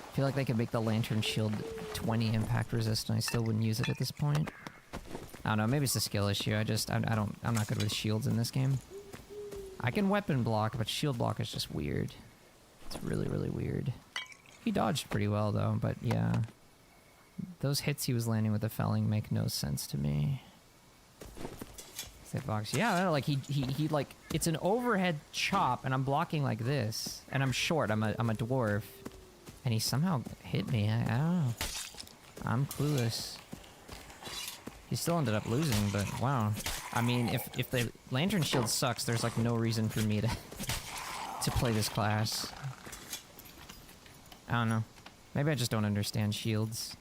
[SPEAKER 1] I feel like they could make the lantern shield 20 impact resist and I still wouldn't use it at this point. I don't know, maybe it's a skill issue. I'm not good with shields in this game. I can weapon block, but shield block is just weird. It's really, really weird. He dodged pretty well though, but yeah. Those hits he was landing with the felling make no sense to me. Box. Yeah, like he like, it's an overhead chop and I'm blocking like this. And I'm short, I'm a dwarf. And he somehow hit me. I don't know. I'm clueless. He still ended up losing, but wow. I mean, if the lantern shield sucks, there's like no reason for me to play this class. I don't know. Maybe I just don't understand shields.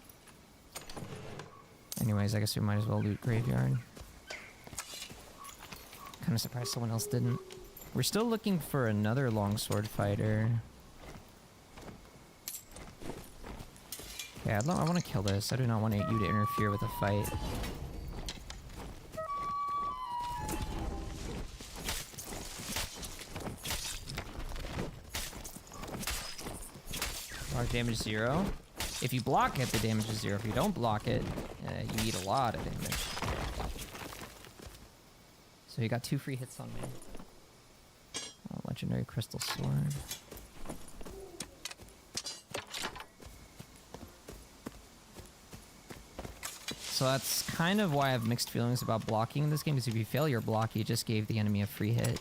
[SPEAKER 1] Anyways, I guess we might as well loot graveyard. Kind of surprised someone else didn't. We're still looking for another longsword fighter. Yeah, I want to kill this. I do not want you to interfere with the fight. Large damage 0. If you block it, the damage is 0. If you don't block it, you eat a lot of damage. So he got 2 free hits on me. Oh, legendary crystal sword. So that's kind of why I have mixed feelings about blocking in this game, because if you fail your block, you just gave the enemy a free hit.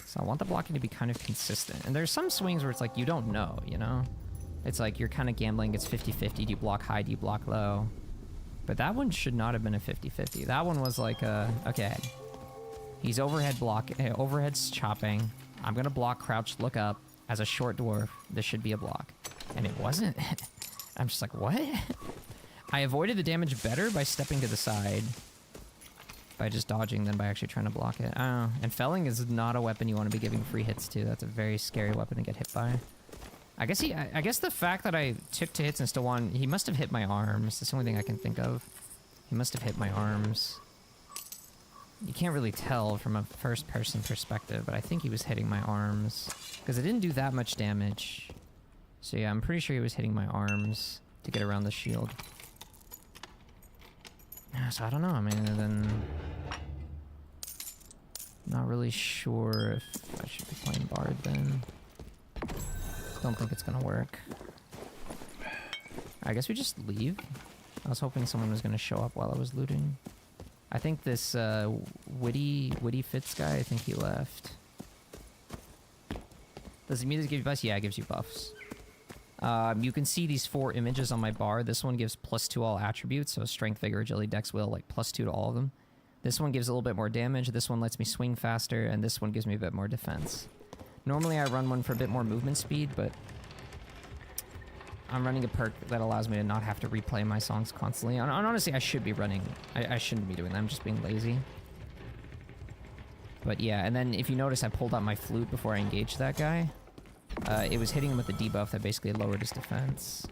[SPEAKER 1] So I want the blocking to be kind of consistent. And there's some swings where it's like, you don't know, you know? It's like, you're kind of gambling, it's 50-50, do you block high, do you block low? But that one should not have been a 50-50. That one was like, okay. He's overhead overhead's chopping. I'm gonna block, crouch, look up. As a short dwarf, this should be a block. And it wasn't. I'm just like, what? I avoided the damage better by stepping to the side. By just dodging than by actually trying to block it. I don't know. And felling is not a weapon you want to be giving free hits to. That's a very scary weapon to get hit by. I guess the fact that I took 2 hits and still won, he must have hit my arms. That's the only thing I can think of. He must have hit my arms. You can't really tell from a first-person perspective, but I think he was hitting my arms. Because it didn't do that much damage. So yeah, I'm pretty sure he was hitting my arms to get around the shield. So I don't know, I mean, then... Not really sure if I should be playing Bard then. Don't think it's gonna work. I guess we just leave. I was hoping someone was gonna show up while I was looting. I think this Witty Fitz guy, I think he left. Does it immediately give you buffs? Yeah, it gives you buffs. You can see these 4 images on my bar. This one gives +2 all attributes, so strength, vigor, agility, dex, will, like +2 to all of them. This one gives a little bit more damage, this one lets me swing faster, and this one gives me a bit more defense. Normally I run one for a bit more movement speed, but I'm running a perk that allows me to not have to replay my songs constantly. And honestly, I should be running. I shouldn't be doing that. I'm just being lazy. But yeah, and then if you notice, I pulled out my flute before I engaged that guy. It was hitting him with a debuff that basically lowered his defense.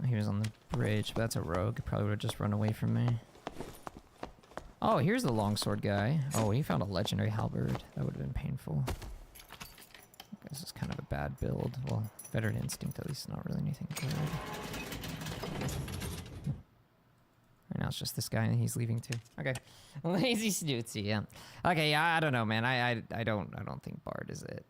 [SPEAKER 1] He was on the bridge, but that's a rogue. Probably would have just run away from me. Oh, here's the longsword guy. Oh, he found a legendary halberd. That would have been painful. This is kind of a bad build. Well, veteran instinct at least, not really anything good. Right now it's just this guy and he's leaving too. Okay. Lazy snootsy, yeah. Okay, yeah, I don't know, man. I don't think Bard is it.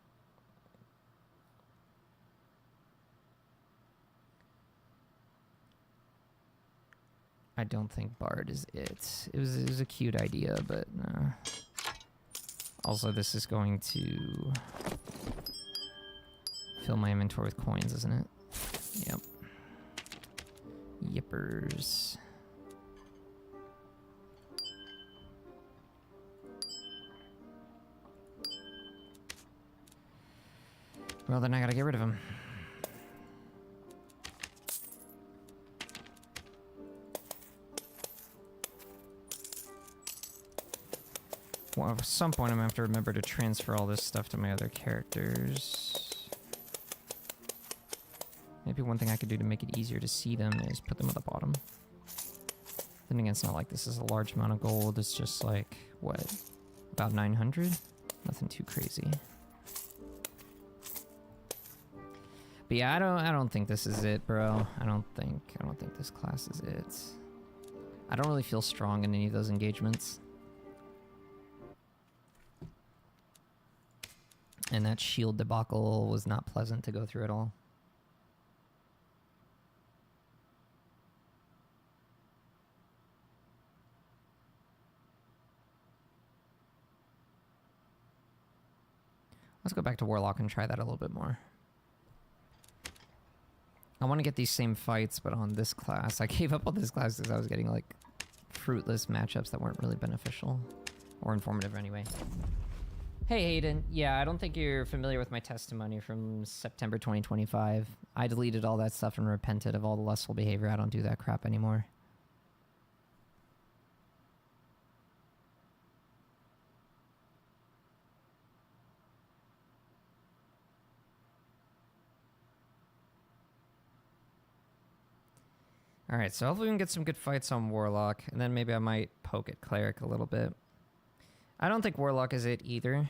[SPEAKER 1] I don't think Bard is it. It was a cute idea, but also this is going to fill my inventory with coins, isn't it? Yep. Yippers. Well, then I gotta get rid of him. Well, at some point I'm gonna have to remember to transfer all this stuff to my other characters. Maybe one thing I could do to make it easier to see them is put them at the bottom. Then again, it's not like this is a large amount of gold. It's just like, what, about 900? Nothing too crazy. But yeah, I don't think this is it, bro. I don't think this class is it. I don't really feel strong in any of those engagements. And that shield debacle was not pleasant to go through at all. Let's go back to Warlock and try that a little bit more. I want to get these same fights, but on this class. I gave up on this class because I was getting, like, fruitless matchups that weren't really beneficial. Or informative, anyway. Hey, Hayden. Yeah, I don't think you're familiar with my testimony from September 2025. I deleted all that stuff and repented of all the lustful behavior. I don't do that crap anymore. Alright, so hopefully we can get some good fights on Warlock, and then maybe I might poke at Cleric a little bit. I don't think Warlock is it either.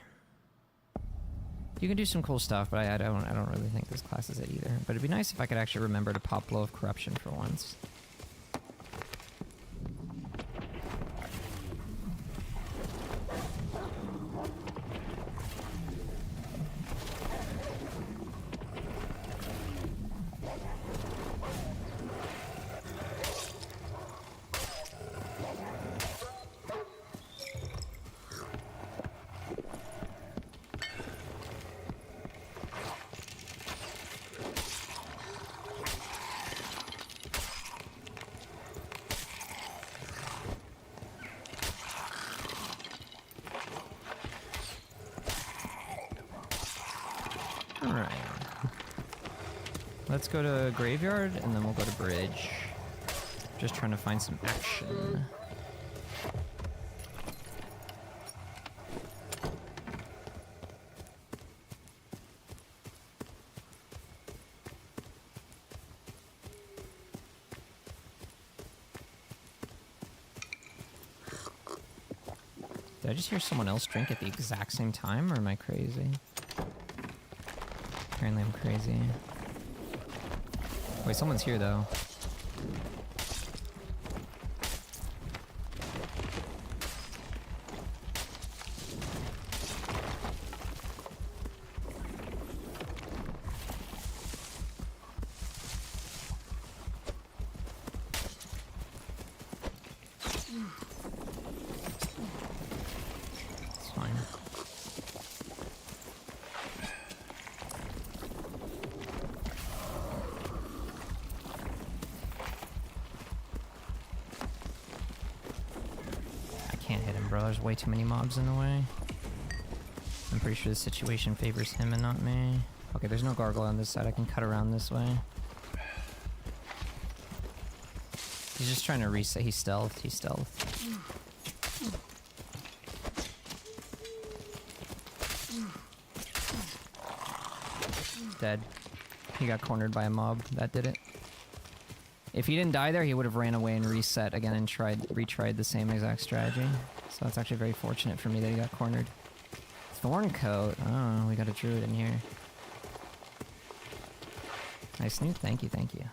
[SPEAKER 1] You can do some cool stuff, but I don't really think this class is it either. But it'd be nice if I could actually remember to pop Blow of Corruption for once. Alright. Let's go to Graveyard, and then we'll go to Bridge. Just trying to find some action. Did I just hear someone else drink at the exact same time, or am I crazy? Apparently I'm crazy. Wait, someone's here though. It's fine. Can't hit him, bro. There's way too many mobs in the way. I'm pretty sure the situation favors him and not me. Okay, there's no gargoyle on this side. I can cut around this way. He's just trying to reset. He's stealthed. He's stealthed. Dead. He got cornered by a mob. That did it. If he didn't die there, he would have ran away and reset again and retried the same exact strategy. So that's actually very fortunate for me that he got cornered. Thorn coat. Oh, we got a druid in here. Nice snoop. Thank you, thank you.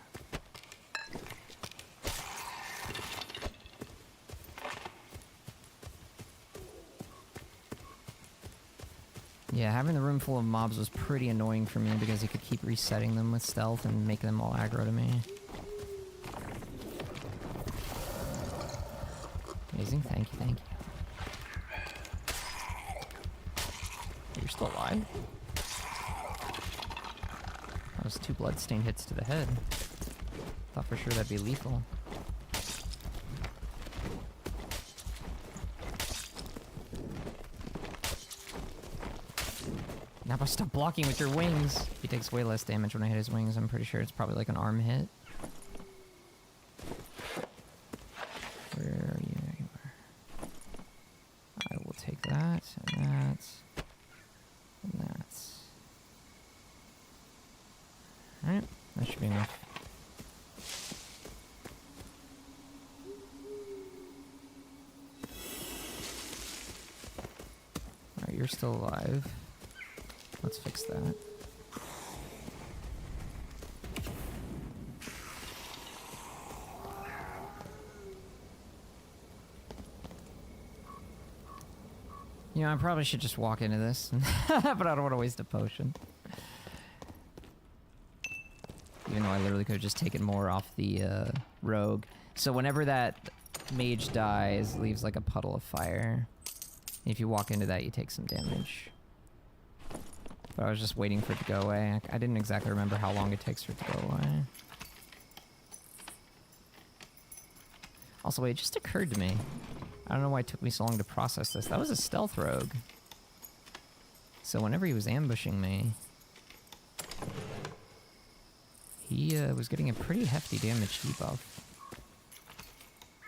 [SPEAKER 1] Yeah, having the room full of mobs was pretty annoying for me because you could keep resetting them with stealth and make them all aggro to me. Amazing, thank you, thank you. You're still alive? That was 2 bloodstained hits to the head. Thought for sure that'd be lethal. Now stop blocking with your wings. He takes way less damage when I hit his wings. I'm pretty sure it's probably like an arm hit. Where are you? There you are. I will take that, and that, and that. Alright, that should be enough. Alright, you're still alive. Let's fix that. You know, I probably should just walk into this, but I don't want to waste a potion. Even though I literally could have just taken more off the rogue. So whenever that mage dies, it leaves like a puddle of fire. If you walk into that, you take some damage. But I was just waiting for it to go away. I didn't exactly remember how long it takes for it to go away. Also, wait, it just occurred to me. I don't know why it took me so long to process this. That was a stealth rogue. So whenever he was ambushing me, he was getting a pretty hefty damage debuff.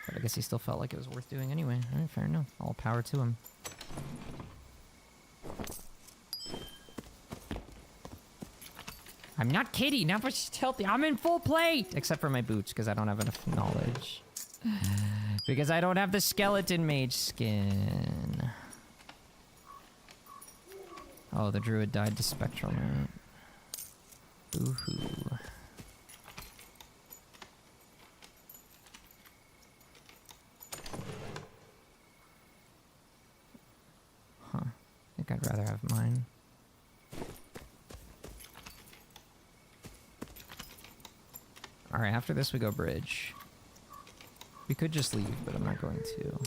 [SPEAKER 1] But I guess he still felt like it was worth doing anyway. Alright, fair enough. All power to him. I'm not kidding, not for stealthy. I'm in full plate! Except for my boots, because I don't have enough knowledge. Because I don't have the skeleton mage skin. Oh, the druid died to spectral note. Boo-hoo. Huh. I think I'd rather have mine. Alright, after this we go bridge. We could just leave, but I'm not going to.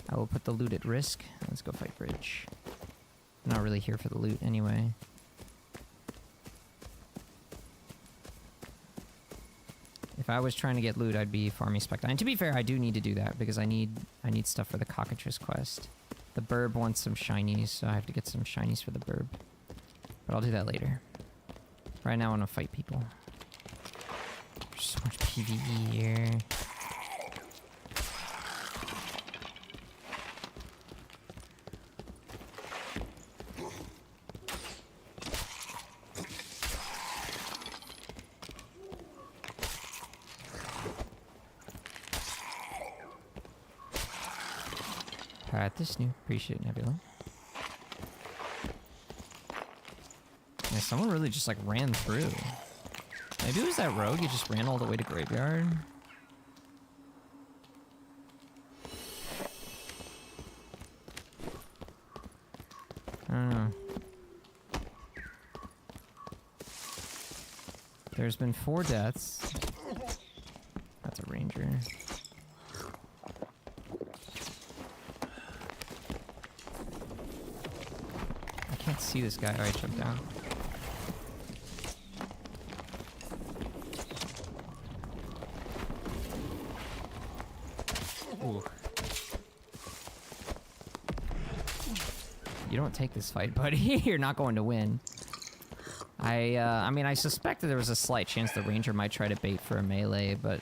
[SPEAKER 1] I will put the loot at risk. Let's go fight bridge. I'm not really here for the loot anyway. If I was trying to get loot, I'd be farming spectre. And to be fair, I do need to do that because I need stuff for the cockatrice quest. The burb wants some shinies, so I have to get some shinies for the burb. But I'll do that later. Right now I want to fight people. There's so much PvE here. Alright, this new. Appreciate it, Nebula. Yeah, someone really just like ran through. Maybe it was that rogue, he just ran all the way to graveyard. I don't know. There's been 4 deaths. That's a ranger. I can't see this guy. Alright, jump down. Ooh. You don't take this fight, buddy. You're not going to win. I mean, I suspect that there was a slight chance the ranger might try to bait for a melee, but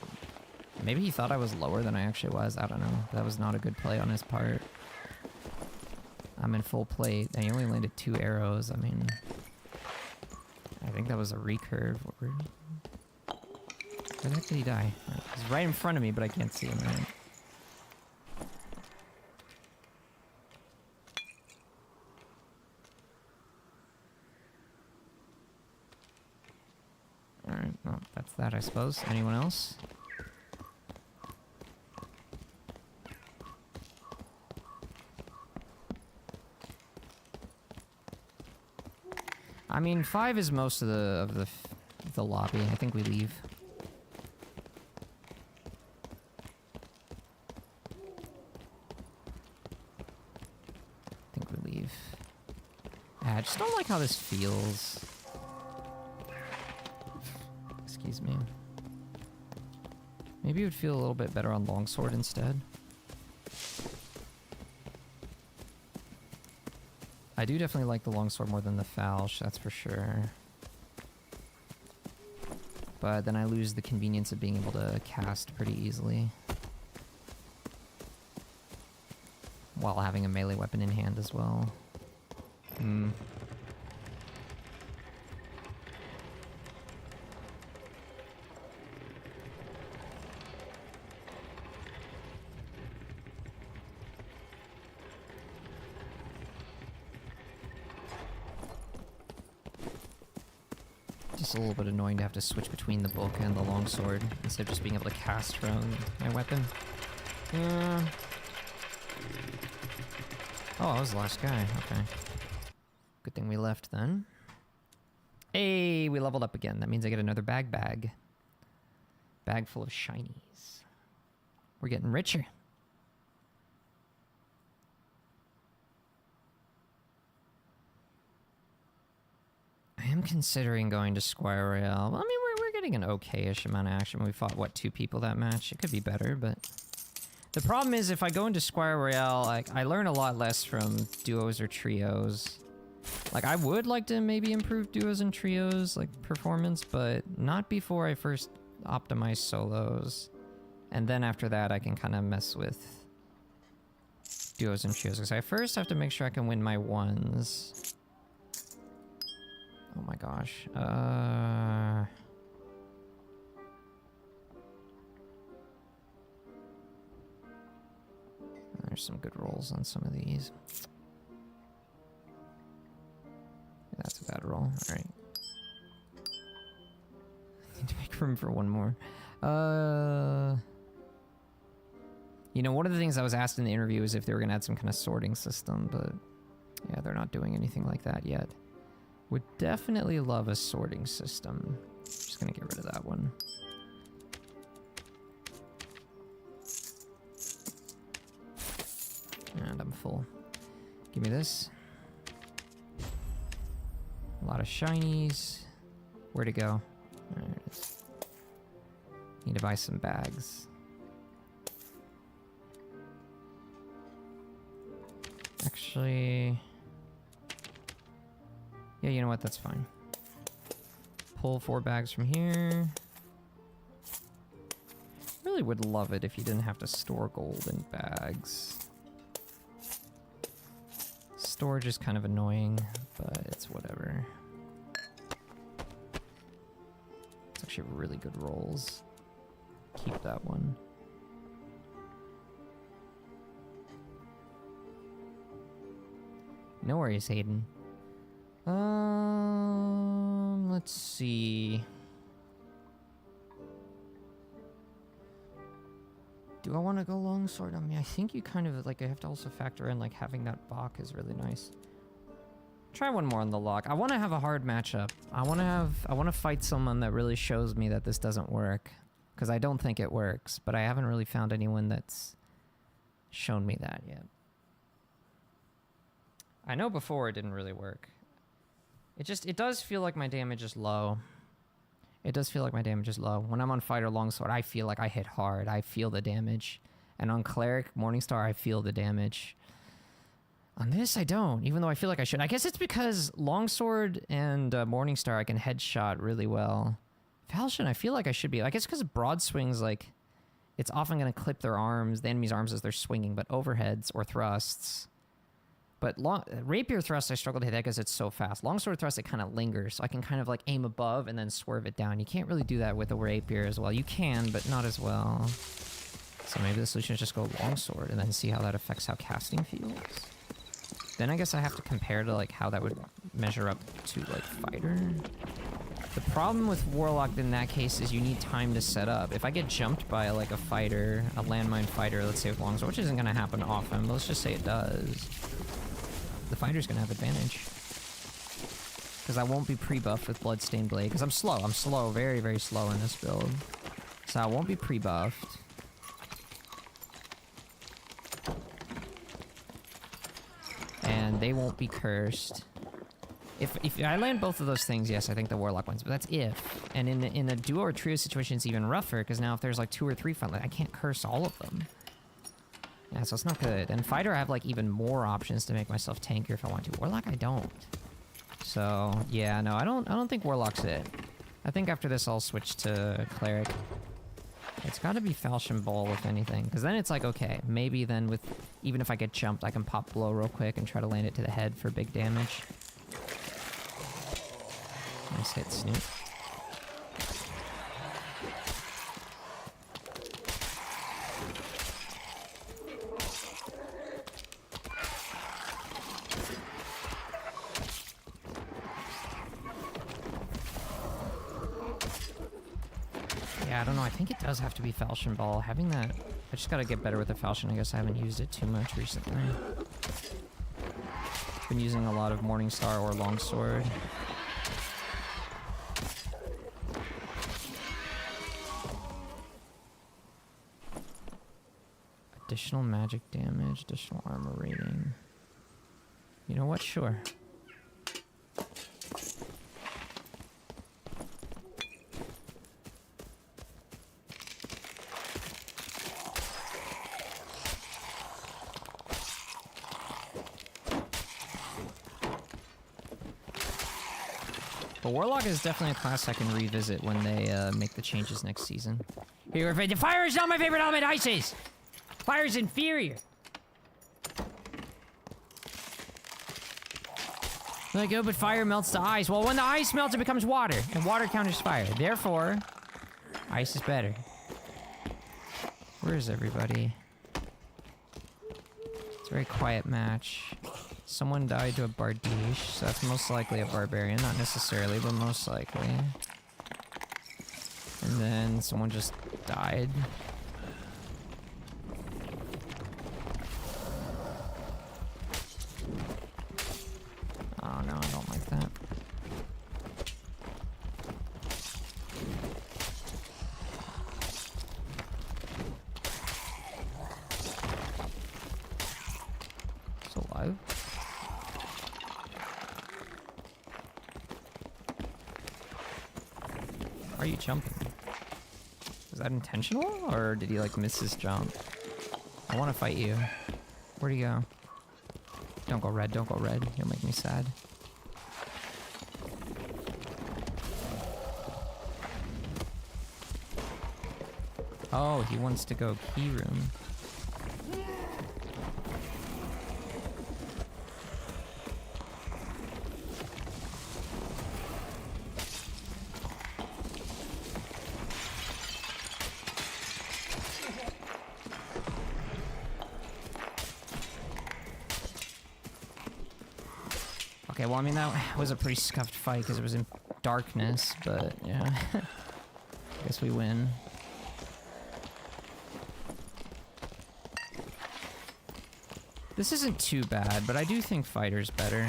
[SPEAKER 1] maybe he thought I was lower than I actually was. I don't know. That was not a good play on his part. I'm in full plate, and he only landed 2 arrows. I mean, I think that was a recurve. Where the heck did he die? He's right in front of me, but I can't see him. Right? Alright, well, that's that, I suppose. Anyone else? I mean, 5 is most of the lobby. I think we leave. I think we leave. I just don't like how this feels. Excuse me. Maybe it would feel a little bit better on longsword instead. I do definitely like the longsword more than the falch, that's for sure. But then I lose the convenience of being able to cast pretty easily. While having a melee weapon in hand as well. Hmm. Just a little bit annoying to have to switch between the book and the longsword instead of just being able to cast from my weapon. Oh, I was the last guy. Okay. Good thing we left then. Hey, we leveled up again. That means I get another bag. Bag full of shinies. We're getting richer. I am considering going to Squire Royale. Well, I mean, we're getting an okay-ish amount of action. We fought, what, 2 people that match? It could be better, but... The problem is, if I go into Squire Royale, like, I learn a lot less from duos or trios. Like, I would like to maybe improve duos and trios, like, performance, but not before I first optimize solos. And then after that, I can kind of mess with duos and trios. Because I first have to make sure I can win my ones. Oh my gosh. There's some good rolls on some of these. That's a bad roll. Alright. Need to make room for one more. You know, one of the things I was asked in the interview is if they were going to add some kind of sorting system, but yeah, they're not doing anything like that yet. Would definitely love a sorting system. Just gonna get rid of that one. And I'm full. Give me this. A lot of shinies. Where'd it go? There it is. Need to buy some bags. Actually... Yeah, you know what? That's fine. Pull 4 bags from here. Really would love it if you didn't have to store gold in bags. Storage is kind of annoying, but it's whatever. It's actually really good rolls. Keep that one. No worries, Hayden. Let's see. Do I want to go longsword? I mean, I think you kind of, like, I have to also factor in, like, having that Bach is really nice. Try one more on the lock. I want to have a hard matchup. I want to fight someone that really shows me that this doesn't work. Because I don't think it works, but I haven't really found anyone that's shown me that yet. I know before it didn't really work. It does feel like my damage is low. It does feel like my damage is low. When I'm on Fighter Longsword, I feel like I hit hard. I feel the damage. And on Cleric, Morningstar, I feel the damage. On this, I don't, even though I feel like I should. I guess it's because Longsword and Morningstar I can headshot really well. Falchion, I feel like I should be. I guess because broad swings, like, it's often going to clip their arms, the enemy's arms as they're swinging, but overheads or thrusts. But rapier thrust, I struggle to hit that because it's so fast. Longsword thrust, it kind of lingers, so I can kind of like aim above and then swerve it down. You can't really do that with a rapier as well. You can, but not as well. So maybe the solution is just go longsword and then see how that affects how casting feels. Then I guess I have to compare to like how that would measure up to like fighter. The problem with warlock in that case is you need time to set up. If I get jumped by like a fighter, a landmine fighter, let's say with longsword, which isn't gonna happen often, but let's just say it does. The fighter's gonna have advantage. Because I won't be pre-buffed with Bloodstained Blade, because I'm slow. I'm slow, very, very slow in this build. So I won't be pre-buffed. And they won't be cursed. If I land both of those things, yes, I think the Warlock wins, but that's if. And in a duo or trio situation, it's even rougher, because now if there's like 2 or 3 front, I can't curse all of them. Yeah, so it's not good. And Fighter, I have like even more options to make myself tankier if I want to. Warlock, I don't. So, yeah, no, I don't think Warlock's it. I think after this, I'll switch to Cleric. It's gotta be Falchion Bowl, if anything, because then it's like, okay, maybe then with, even if I get jumped, I can pop blow real quick and try to land it to the head for big damage. Nice hit, Snoop. Yeah, I don't know. I think it does have to be Falchion Ball. Having that... I just gotta get better with the Falchion. I guess I haven't used it too much recently. Been using a lot of Morningstar or Longsword. Additional magic damage, additional armor rating. You know what? Sure. But Warlock is definitely a class I can revisit when they make the changes next season. Here, the fire is not my favorite element, ice is! Fire's inferior! Like, oh, but fire melts the ice. Well, when the ice melts, it becomes water, and water counters fire. Therefore, ice is better. Where is everybody? It's a very quiet match. Someone died to a Bardiche, so that's most likely a Barbarian. Not necessarily, but most likely. And then someone just died. Oh no, I don't like that. Still alive? Why are you jumping? Was that intentional? Or did he like miss his jump? I want to fight you. Where'd he go? Don't go red, don't go red. You'll make me sad. Oh, he wants to go key room. Okay, well, I mean, that was a pretty scuffed fight because it was in darkness, but yeah. I guess we win. This isn't too bad, but I do think Fighter's better.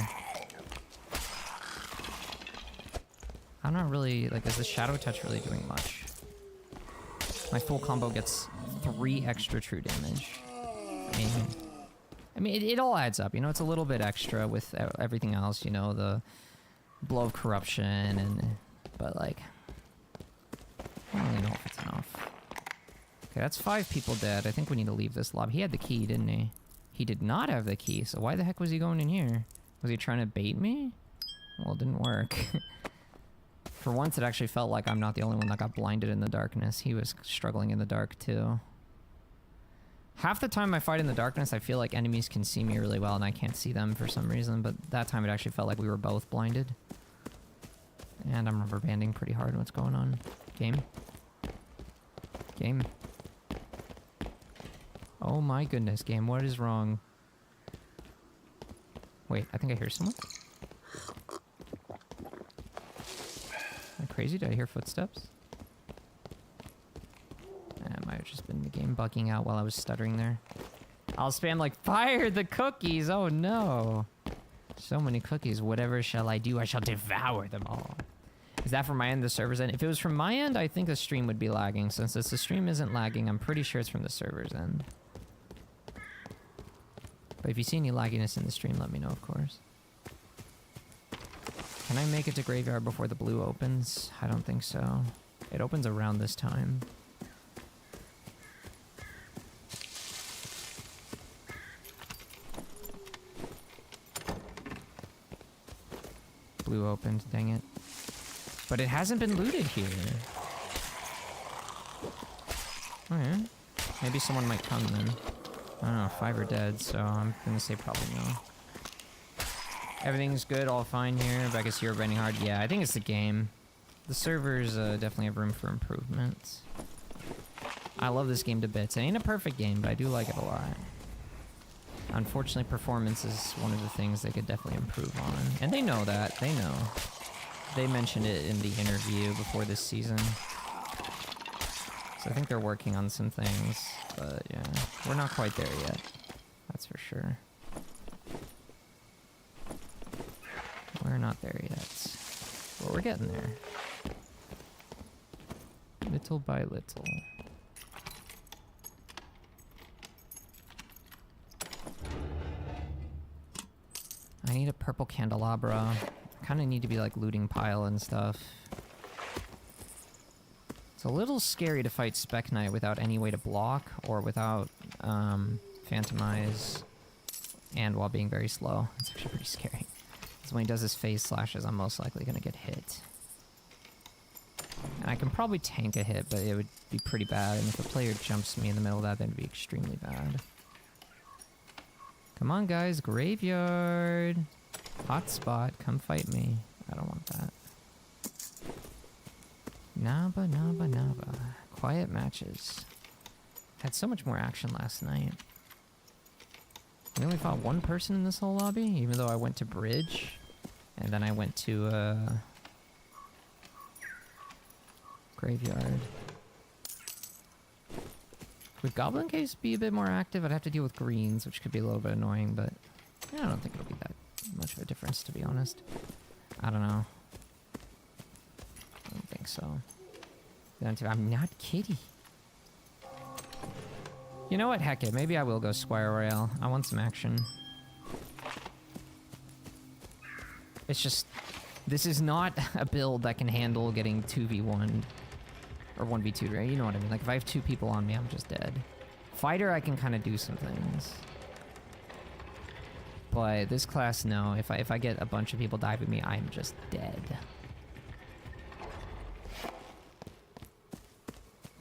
[SPEAKER 1] I'm not really, like, is the Shadow Touch really doing much? My full combo gets 3 extra true damage. I mean, it all adds up, you know, it's a little bit extra with everything else, you know, the Blow of Corruption, and, but like, I don't really know if it's enough. Okay, that's 5 people dead. I think we need to leave this lobby. He had the key, didn't he? He did not have the key, so why the heck was he going in here? Was he trying to bait me? Well, it didn't work. For once, it actually felt like I'm not the only one that got blinded in the darkness. He was struggling in the dark, too. Half the time I fight in the darkness, I feel like enemies can see me really well, and I can't see them for some reason, but that time it actually felt like we were both blinded. And I'm rubber banding pretty hard. What's going on? Game? Game? Oh my goodness, game, what is wrong? Wait, I think I hear someone. Am I crazy? Did I hear footsteps? It might have just been the game bugging out while I was stuttering there. I'll spam like, fire the cookies! Oh no! So many cookies. Whatever shall I do? I shall devour them all. Is that from my end, the server's end? If it was from my end, I think the stream would be lagging. Since the stream isn't lagging, I'm pretty sure it's from the server's end. But if you see any lagginess in the stream, let me know, of course. Can I make it to graveyard before the blue opens? I don't think so. It opens around this time. Blue opened, dang it. But it hasn't been looted here. Oh yeah. Maybe someone might come then. I don't know, 5 are dead, so I'm gonna say probably no. Everything's good, all fine here. But I guess you're bending hard. Yeah, I think it's the game. The servers definitely have room for improvement. I love this game to bits. It ain't a perfect game, but I do like it a lot. Unfortunately, performance is one of the things they could definitely improve on. And they know that. They know. They mentioned it in the interview before this season. So I think they're working on some things. But yeah, we're not quite there yet. That's for sure. We're not there yet. But we're getting there. Little by little. I need a purple candelabra. I kind of need to be like looting pile and stuff. It's a little scary to fight Spec Knight without any way to block or without Phantomize and while being very slow. It's actually pretty scary. Because when he does his phase slashes, I'm most likely going to get hit. And I can probably tank a hit, but it would be pretty bad. And if a player jumps me in the middle of that, then it would be extremely bad. Come on, guys. Graveyard. Hot spot. Come fight me. I don't want that. Naba, naba, naba. Quiet matches. Had so much more action last night. We only fought one person in this whole lobby, even though I went to bridge. And then I went to, graveyard. Would Goblin Case be a bit more active? I'd have to deal with greens, which could be a little bit annoying, but yeah, I don't think it'll be that much of a difference, to be honest. I don't know. I don't think so. I'm not kidding. You know what? Heck it. Maybe I will go Squire Royale. I want some action. It's just... This is not a build that can handle getting 2v1. Or 1v2, right? You know what I mean? Like, if I have 2 people on me, I'm just dead. Fighter, I can kind of do some things. But this class, no. If I get a bunch of people diving me, I'm just dead.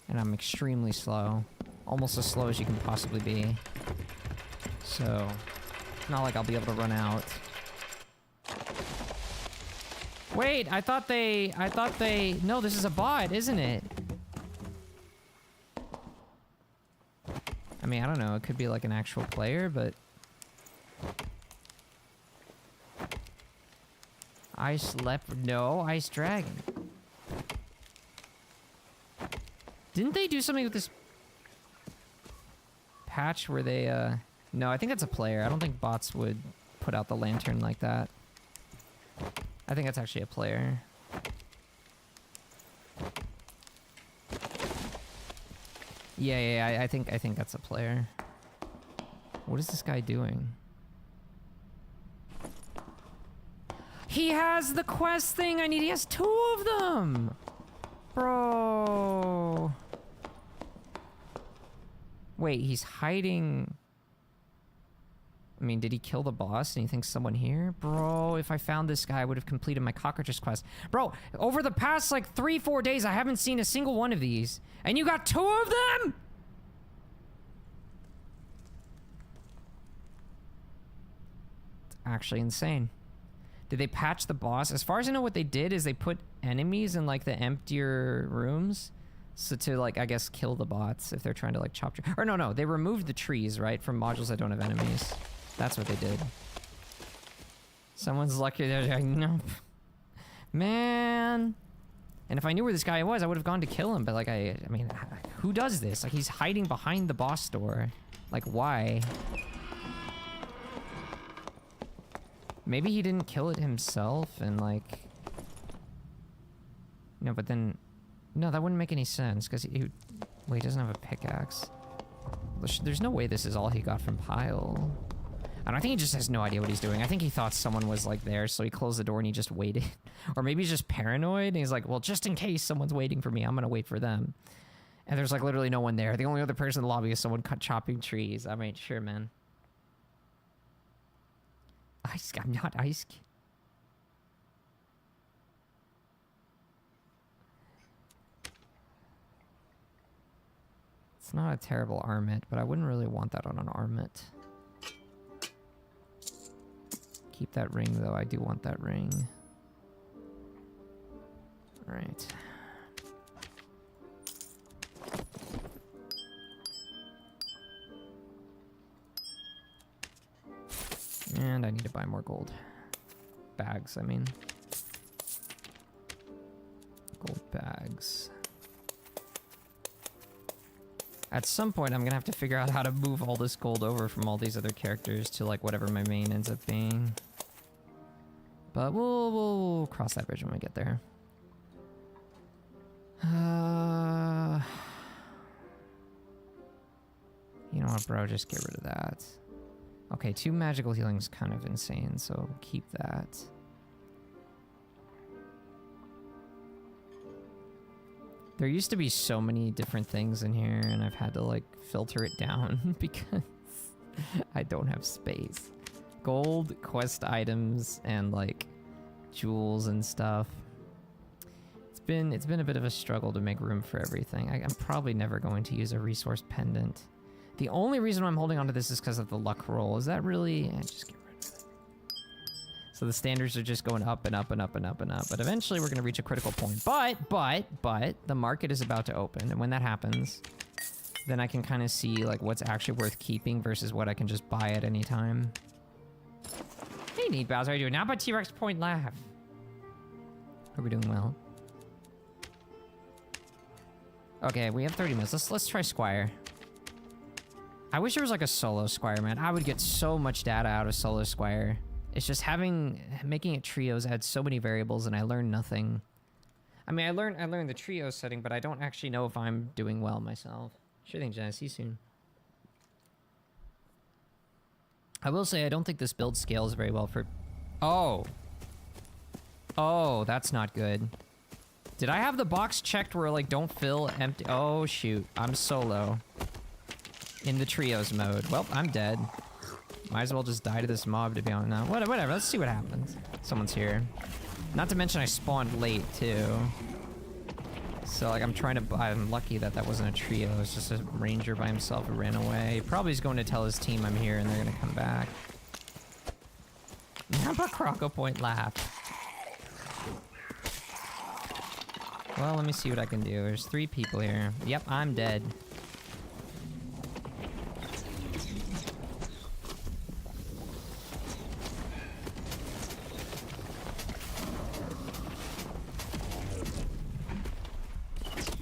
[SPEAKER 1] And I'm extremely slow. Almost as slow as you can possibly be. So, it's not like I'll be able to run out. Wait, I thought they... No, this is a bot, isn't it? I mean, I don't know. It could be like an actual player, but... Ice Leopard... No, Ice Dragon. Didn't they do something with this... patch where they, No, I think that's a player. I don't think bots would put out the lantern like that. I think that's actually a player. Yeah, I think that's a player. What is this guy doing? He has the quest thing I need. He has 2 of them! Bro. Wait, he's hiding... mean, did he kill the boss and he thinks someone here? Bro, if I found this guy, I would have completed my cockroaches quest. Bro, over the past like 3-4 days, I haven't seen a single one of these. And you got 2 of them?! It's actually insane. Did they patch the boss? As far as I know, what they did is they put enemies in like the emptier rooms. So to, like, I guess, kill the bots if they're trying to, like, chop... Or no, they removed the trees, right? From modules that don't have enemies. That's what they did. Someone's lucky they're like, nope. Man. And if I knew where this guy was, I would have gone to kill him. But, like, I mean, who does this? Like, he's hiding behind the boss door. Like, why? Maybe he didn't kill it himself and, like... No, but then... No, that wouldn't make any sense, because well, he doesn't have a pickaxe. There's no way this is all he got from Pyle. I think he just has no idea what he's doing. I think he thought someone was, like, there, so he closed the door and he just waited. Or maybe he's just paranoid, and he's like, well, just in case someone's waiting for me, I'm gonna wait for them. And there's, like, literally no one there. The only other person in the lobby is someone chopping trees. I mean, sure, man. I'm not Ice. It's not a terrible armlet, but I wouldn't really want that on an armlet. Keep that ring, though. I do want that ring. Alright. And I need to buy more gold. Bags, I mean. Gold bags. At some point, I'm gonna have to figure out how to move all this gold over from all these other characters to, like, whatever my main ends up being. But we'll cross that bridge when we get there. You know what, bro? Just get rid of that. Okay, 2 magical healing's kind of insane, so keep that. There used to be so many different things in here, and I've had to, like, filter it down because I don't have space. Gold, quest items, and, like, jewels and stuff. It's been a bit of a struggle to make room for everything. I'm probably never going to use a resource pendant. The only reason I'm holding onto this is because of the luck roll. Is that really... just get rid of it. So the standards are just going up and up and up and up and up. But eventually we're going to reach a critical point. But the market is about to open. And when that happens, then I can kind of see, like, what's actually worth keeping versus what I can just buy at any time. Hey, Neat Bowser, how are you doing? Now but T-Rex point laugh. Are we doing well? Okay, we have 30 minutes. Let's try Squire. I wish there was, like, a solo Squire, man. I would get so much data out of solo Squire. It's just making it trios adds so many variables, and I learn nothing. I mean, I learned the trio setting, but I don't actually know if I'm doing well myself. Sure thing, Jen. See you soon. I will say I don't think this build scales very well for... Oh, that's not good. Did I have the box checked where, like, don't fill empty... Oh, shoot. I'm solo. In the trios mode. Well, I'm dead. Might as well just die to this mob, to be honest. No, whatever. Let's see what happens. Someone's here. Not to mention I spawned late, too. So, like, I'm lucky that wasn't a trio. It's just a ranger by himself who ran away. Probably is going to tell his team I'm here and they're going to come back. Number Croco Point laugh. Well, let me see what I can do. There's 3 people here. Yep, I'm dead.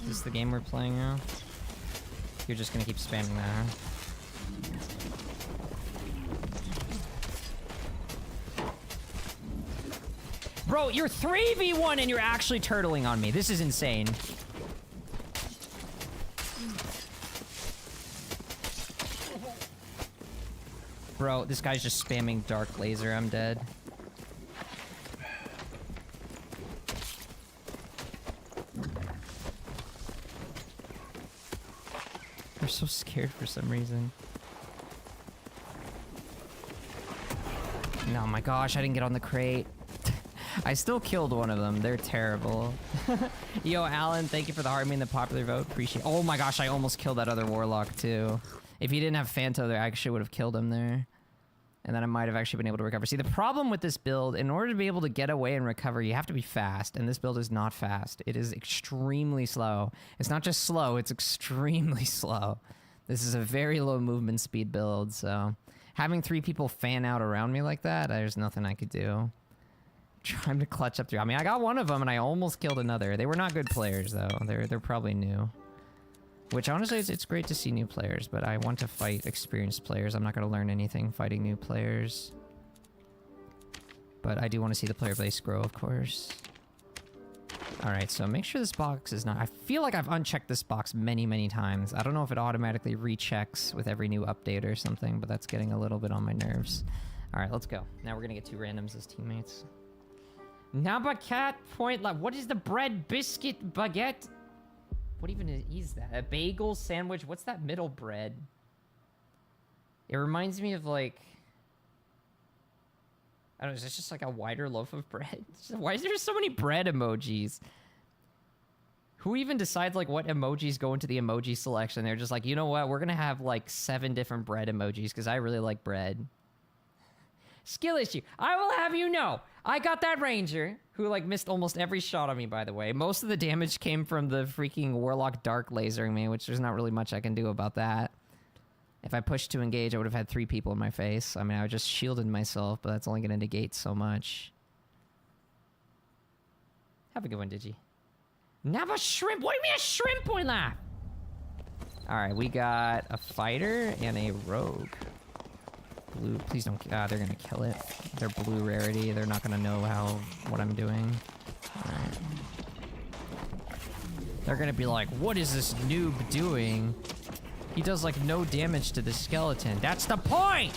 [SPEAKER 1] Is this the game we're playing now? You're just gonna keep spamming that, huh? Bro, you're 3v1 and you're actually turtling on me. This is insane. Bro, this guy's just spamming dark laser. I'm dead. They're so scared for some reason. No, my gosh, I didn't get on the crate. I still killed one of them. They're terrible. Yo, Alan, thank you for the heart and the popular vote. Appreciate. Oh my gosh, I almost killed that other warlock too. If he didn't have Phanto there, I actually would have killed him there. And then I might have actually been able to recover. See, the problem with this build, in order to be able to get away and recover, you have to be fast. And this build is not fast. It is extremely slow. It's not just slow, it's extremely slow. This is a very low movement speed build, so... Having 3 people fan out around me like that, there's nothing I could do. Trying to clutch up through. I mean, I got one of them and I almost killed another. They were not good players, though. They're probably new. Which, honestly, it's great to see new players, but I want to fight experienced players. I'm not going to learn anything fighting new players. But I do want to see the player base grow, of course. Alright, so make sure this box is not... I feel like I've unchecked this box many, many times. I don't know if it automatically rechecks with every new update or something, but that's getting a little bit on my nerves. Alright, let's go. Now we're gonna get 2 randoms as teammates. Nabacat point left. What is the bread, biscuit, baguette? What even is that? A bagel sandwich? What's that middle bread? It reminds me of like... I don't know, is this just like a wider loaf of bread? Why is there so many bread emojis? Who even decides like what emojis go into the emoji selection? They're just like, you know what? We're gonna have like 7 different bread emojis because I really like bread. Skill issue. I will have you know, I got that ranger who like missed almost every shot on me, by the way. Most of the damage came from the freaking warlock dark lasering me, which there's not really much I can do about that. If I pushed to engage, I would have had 3 people in my face. I mean, I would just shielded myself, but that's only going to negate so much. Have a good one, Digi. Naba shrimp. What do you mean a shrimp point laugh? All right, we got a fighter and a rogue. Blue. Please don't. They're going to kill it. They're blue rarity. They're not going to know what I'm doing. All right. They're going to be like, what is this noob doing? He does like no damage to the skeleton. That's the point!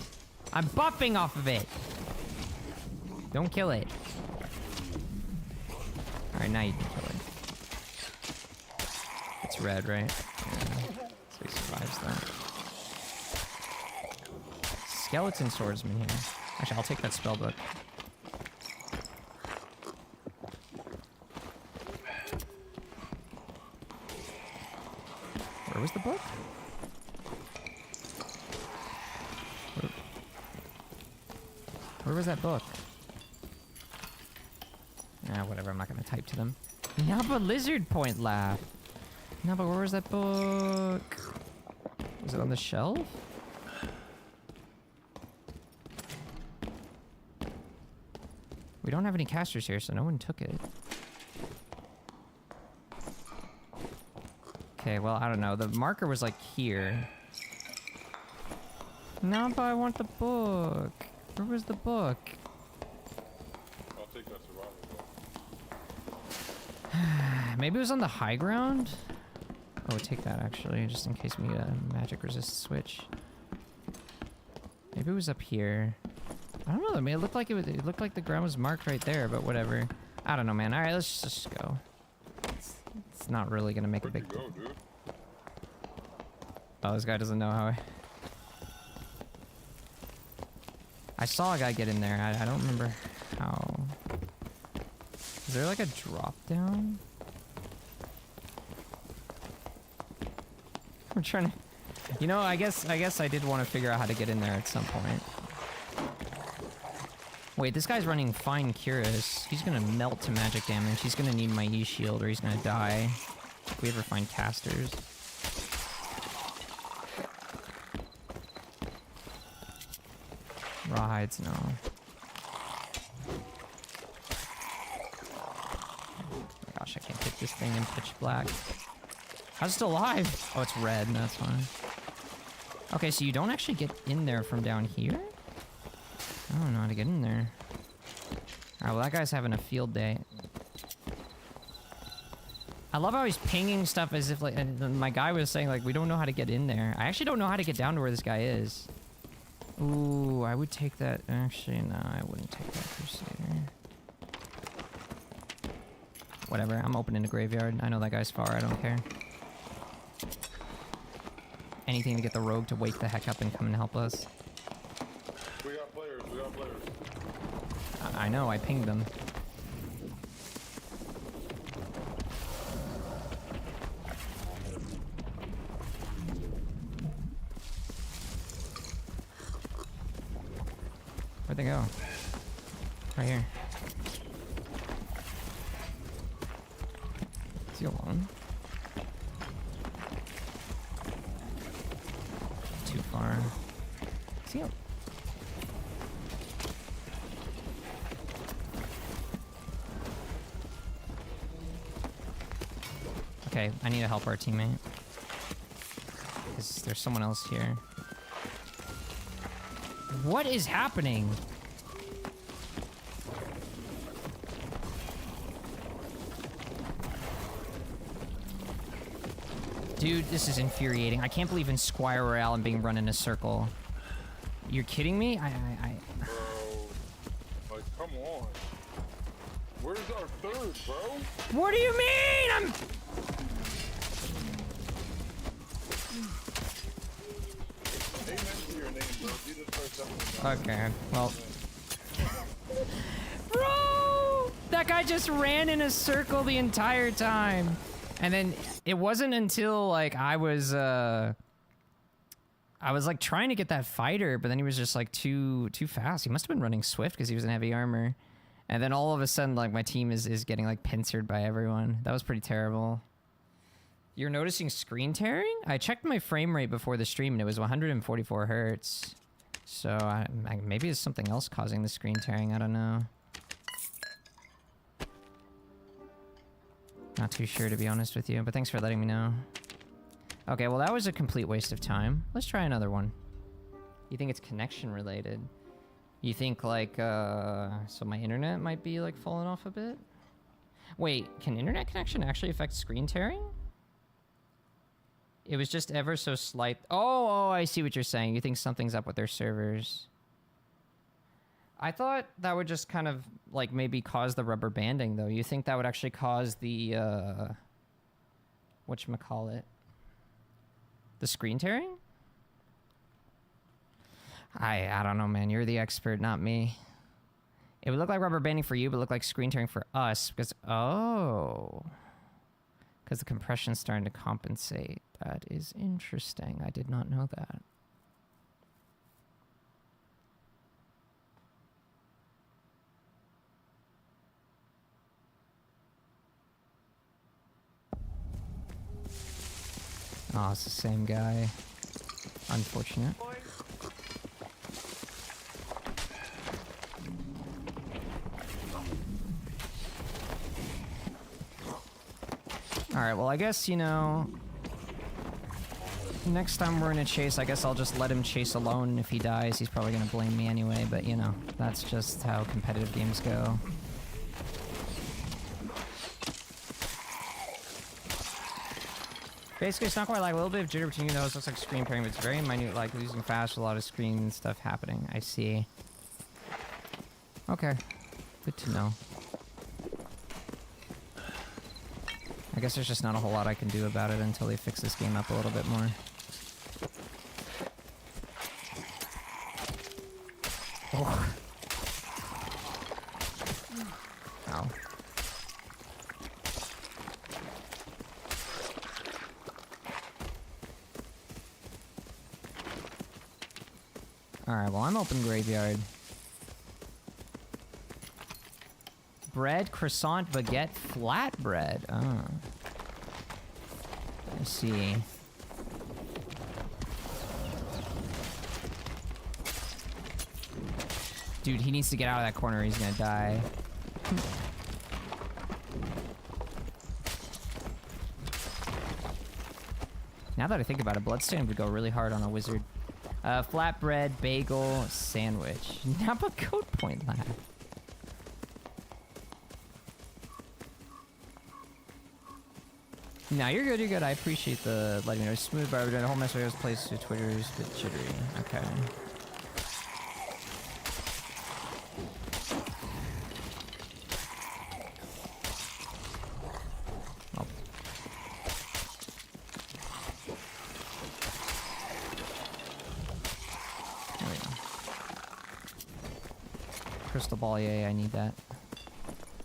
[SPEAKER 1] I'm buffing off of it. Don't kill it. Alright, now you can kill it. It's red, right? Yeah. So he survives that. Skeleton swordsman here. Actually, I'll take that spellbook. Where was the book? Where was that book? Ah, whatever, I'm not gonna type to them. Naba lizard point laugh. Naba, where was that book? Was it on the shelf? We don't have any casters here, so no one took it. Okay, well, I don't know. The marker was like here. Naba, I want the book. Where was the book?
[SPEAKER 2] I'll take that survival book.
[SPEAKER 1] Maybe it was on the high ground? Oh, take that actually, just in case we need a magic resist switch. Maybe it was up here. I don't know, I mean, it looked like it looked like the ground was marked right there, but whatever. I don't know, man. Alright, let's just go. It's not really gonna make a big deal. Oh, this guy doesn't know how I saw a guy get in there. I don't remember how. Is there like a drop down? I'm trying to... You know, I guess I did want to figure out how to get in there at some point. Wait, this guy's running Fine Curious. He's gonna melt to magic damage. He's gonna need my E-shield or he's gonna die. If we ever find casters. Rawhides, no. Oh my gosh, I can't hit this thing in pitch black. How's it still alive? Oh, it's red. That's fine. Okay, so you don't actually get in there from down here? I don't know how to get in there. Alright, well, that guy's having a field day. I love how he's pinging stuff as if, like, and my guy was saying, like, we don't know how to get in there. I actually don't know how to get down to where this guy is. Ooh, I would take that. Actually, no, I wouldn't take that Crusader. Whatever, I'm opening a graveyard. I know that guy's far, I don't care. Anything to get the rogue to wake the heck up and come and help us.
[SPEAKER 2] We got players. We got players.
[SPEAKER 1] I know, I pinged them. Where'd they go? Right here. Is he alone? Too far. Is he Okay, I need to help our teammate. Because there's someone else here. What is happening? Dude, this is infuriating. I can't believe in Squire Royale I'm being run in a circle. You're kidding me?
[SPEAKER 2] Bro, like, come on. Where's our third, bro?
[SPEAKER 1] What do you mean? I'm...
[SPEAKER 2] Amen to your name, bro. Be the first ever.
[SPEAKER 1] Okay, well... Bro! That guy just ran in a circle the entire time. And then it wasn't until, like, I was like trying to get that fighter, but then he was just like too fast. He must have been running swift because he was in heavy armor. And then all of a sudden, like, my team is getting like pincered by everyone. That was pretty terrible. You're noticing screen tearing? I checked my frame rate before the stream and it was 144 hertz. So maybe it's something else causing the screen tearing. I don't know. Not too sure, to be honest with you, but thanks for letting me know. Okay, well, that was a complete waste of time. Let's try another one. You think it's connection related? You think, like, so my internet might be, like, falling off a bit? Wait, can internet connection actually affect screen tearing? It was just ever so slight. Oh, I see what you're saying. You think something's up with their servers. I thought that would just kind of, like, maybe cause the rubber banding, though. You think that would actually cause the, whatchamacallit? The screen tearing? I don't know, man. You're the expert, not me. It would look like rubber banding for you, but look like screen tearing for us, because, oh. Because the compression's starting to compensate. That is interesting. I did not know that. Oh, it's the same guy. Unfortunate. Alright, well, I guess, you know... Next time we're in a chase, I guess I'll just let him chase alone. If he dies, he's probably gonna blame me anyway, but, you know, that's just how competitive games go. Basically, it's not quite like a little bit of jitter between you and the host. Looks like screen pairing, but it's very minute, like losing fast, a lot of screen stuff happening. I see. Okay. Good to know. I guess there's just not a whole lot I can do about it until they fix this game up a little bit more. Oh. Ow. Alright, well, I'm open graveyard. Bread, croissant, baguette, flatbread. Oh. I see. Dude, he needs to get out of that corner or he's gonna die. Now that I think about it, Bloodstained would go really hard on a wizard. Flatbread, bagel, sandwich. Napa Code Point Lab. No, you're good, you're good. I appreciate the letting me know. Smooth barber, the whole mess of place to Twitter's a bit jittery. Okay. Oh. There we go. crystal ball, yeah, I need that.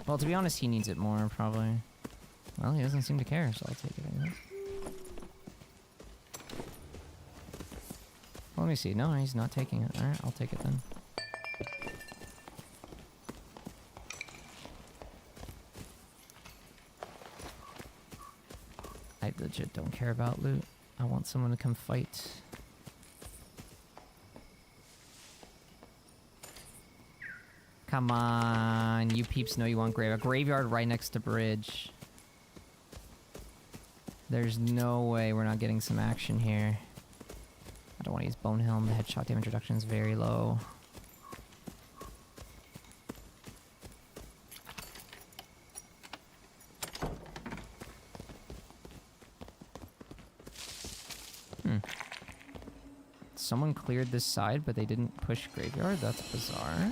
[SPEAKER 1] Well, to be honest, he needs it more, probably. Well, he doesn't seem to care, so I'll take it, I guess. Well, let me see. No, he's not taking it. Alright, I'll take it then. I legit don't care about loot. I want someone to come fight. Come on, you peeps know you want a graveyard right next to bridge. There's no way we're not getting some action here. I don't want to use Bone Helm. The headshot damage reduction is very low. Someone cleared this side, but they didn't push graveyard? That's bizarre.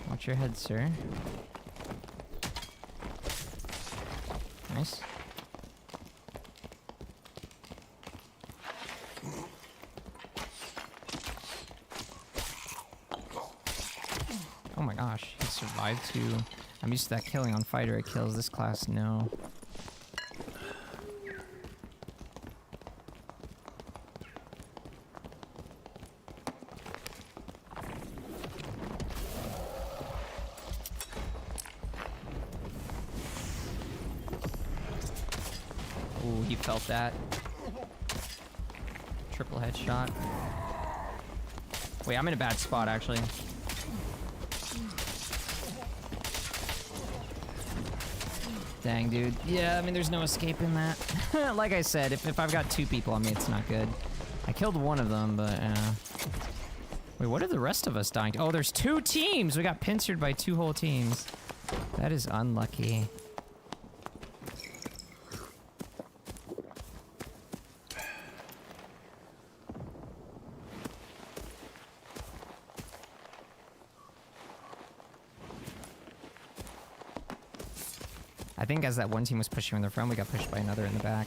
[SPEAKER 1] Watch your head, sir. Nice. Oh my gosh, he survived too. I'm used to that killing on fighter, it kills this class, no. Ooh, he felt that. Triple headshot. Wait, I'm in a bad spot actually. Dang, dude. Yeah, I mean, there's no escaping that. Like I said, if I've got two people on me, it's not good. I killed one of them, but, Wait, what are the rest of us dying to? Oh, there's two teams! We got pincered by two whole teams. That is unlucky. I think as that one team was pushing in the front, we got pushed by another in the back.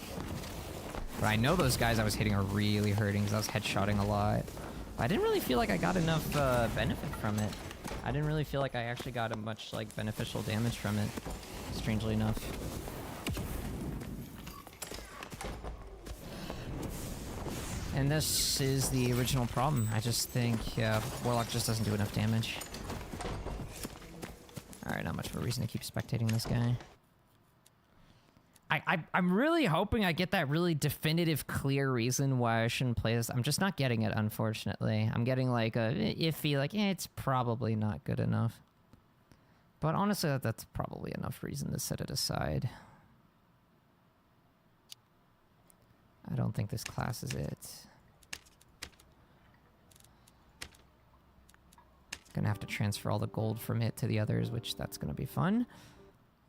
[SPEAKER 1] But I know those guys I was hitting are really hurting because I was headshotting a lot. But I didn't really feel like I got enough benefit from it. I didn't really feel like I actually got a much like beneficial damage from it, strangely enough. And this is the original problem. I just think Warlock just doesn't do enough damage. Alright, not much of a reason to keep spectating this guy. I'm really hoping I get that really definitive, clear reason why I shouldn't play this. I'm just not getting it, unfortunately. I'm getting like a iffy, like, it's probably not good enough. But honestly, that's probably enough reason to set it aside. I don't think this class is it. Gonna have to transfer all the gold from it to the others, which that's gonna be fun.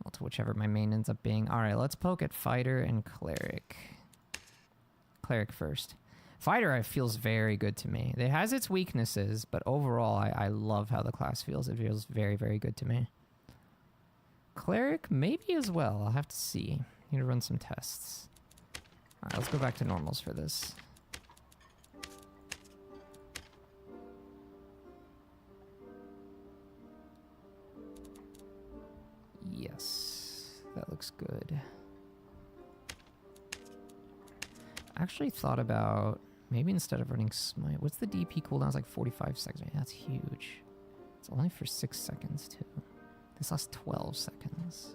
[SPEAKER 1] Well, to whichever my main ends up being. Alright, let's poke at Fighter and Cleric. Cleric first. Fighter feels very good to me. It has its weaknesses, but overall I love how the class feels. It feels very, very good to me. Cleric, maybe as well. I'll have to see. Need to run some tests. Alright, let's go back to normals for this. Yes, that looks good. I actually thought about maybe instead of running smite, what's the DP cooldown? It's like 45 seconds. Man, that's huge. It's only for 6 seconds too. This lasts 12 seconds.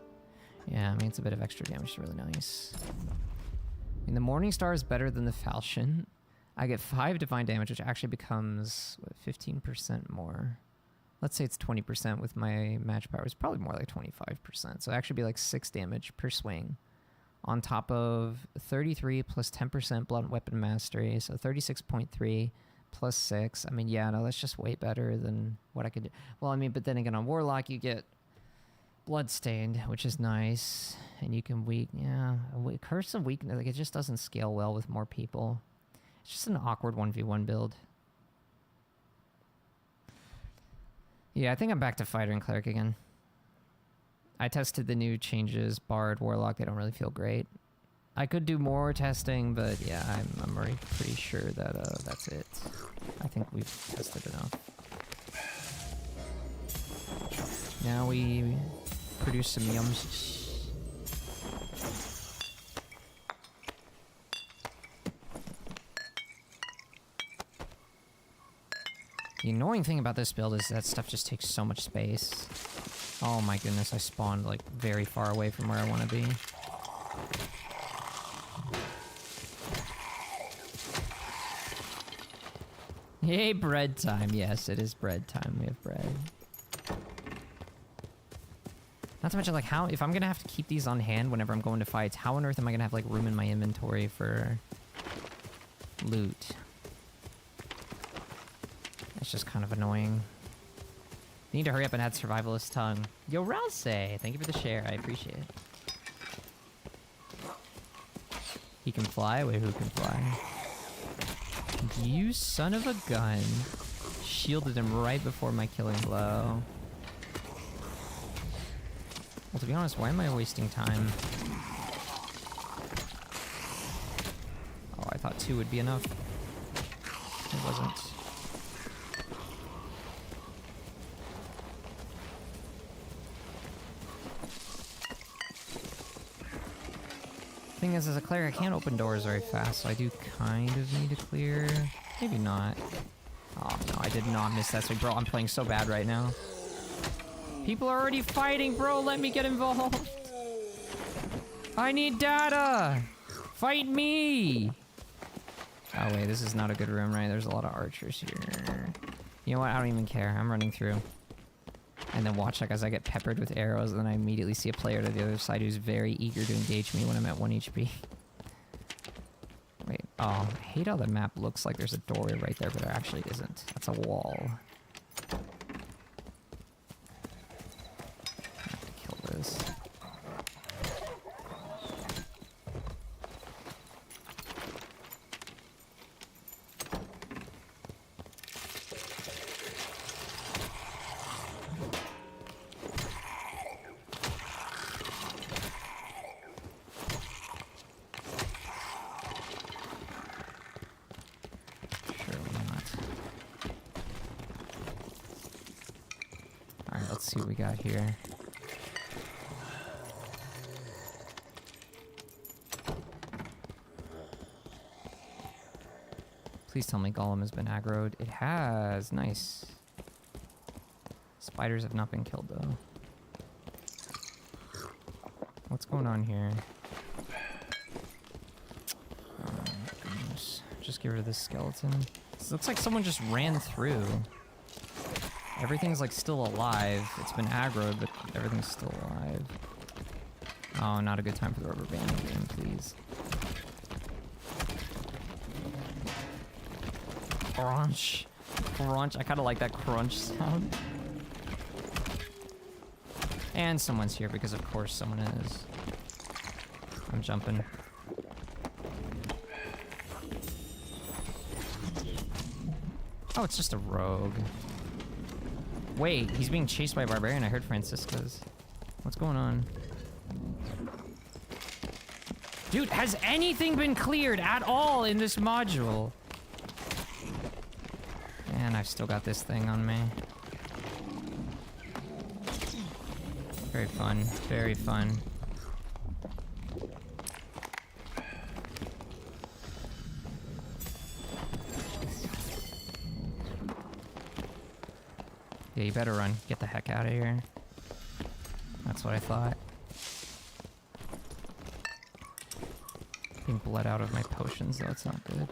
[SPEAKER 1] Yeah, I mean it's a bit of extra damage. It's really nice. I mean the Morningstar is better than the Falchion. I get 5 divine damage, which actually becomes what, 15% more. Let's say it's 20% with my match power. It's probably more like 25%. So it actually be like 6 damage per swing. On top of 33 plus 10% blunt weapon mastery. So 36.3 plus 6. I mean, yeah, no, that's just way better than what I could do. Well, I mean, but then again, on Warlock, you get Bloodstained, which is nice. And you can Curse of Weakness, like it just doesn't scale well with more people. It's just an awkward 1v1 build. Yeah, I think I'm back to Fighter and Cleric again. I tested the new changes, Bard, Warlock, they don't really feel great. I could do more testing, but yeah, I'm already pretty sure that that's it. I think we've tested enough. Now we produce some yums. The annoying thing about this build is that stuff just takes so much space. Oh my goodness, I spawned like very far away from where I want to be. Yay, bread time. Yes, it is bread time. We have bread. Not to mention, like, how, if I'm gonna have to keep these on hand whenever I'm going to fights, how on earth am I gonna have, like, room in my inventory for loot? It's just kind of annoying. You need to hurry up and add Survivalist Tongue. Yo, Rouse, thank you for the share. I appreciate it. He can fly? Wait, who can fly? You son of a gun. Shielded him right before my killing blow. Well, to be honest, why am I wasting time? Oh, I thought 2 would be enough. It wasn't. Thing is, as a cleric, I can't open doors very fast, so I do kind of need to clear. Maybe not. Oh, no, I did not miss that. So, bro, I'm playing so bad right now. People are already fighting, bro. Let me get involved. I need data. Fight me. Oh, wait, this is not a good room, right? There's a lot of archers here. You know what? I don't even care. I'm running through. And then watch, like, as I get peppered with arrows, and then I immediately see a player to the other side who's very eager to engage me when I'm at 1 HP. Wait, oh, I hate how the map looks like there's a doorway right there, but there actually isn't. That's a wall. I have to kill this. See what we got here. Please tell me Golem has been aggroed. It has. Nice. Spiders have not been killed, though. What's going on here? Oh, goodness. Just get rid of this skeleton. This looks like someone just ran through. Everything's like still alive. It's been aggroed, but everything's still alive. Oh, not a good time for the rubber band game, please. Crunch. Crunch. I kind of like that crunch sound. And someone's here because of course someone is. I'm jumping. Oh, it's just a rogue. Wait, he's being chased by a barbarian. I heard Francisca's. What's going on? Dude, has anything been cleared at all in this module? And I've still got this thing on me. Very fun. Very fun. Yeah, you better run. Get the heck out of here. That's what I thought. Being bled out of my potions, though, it's not good.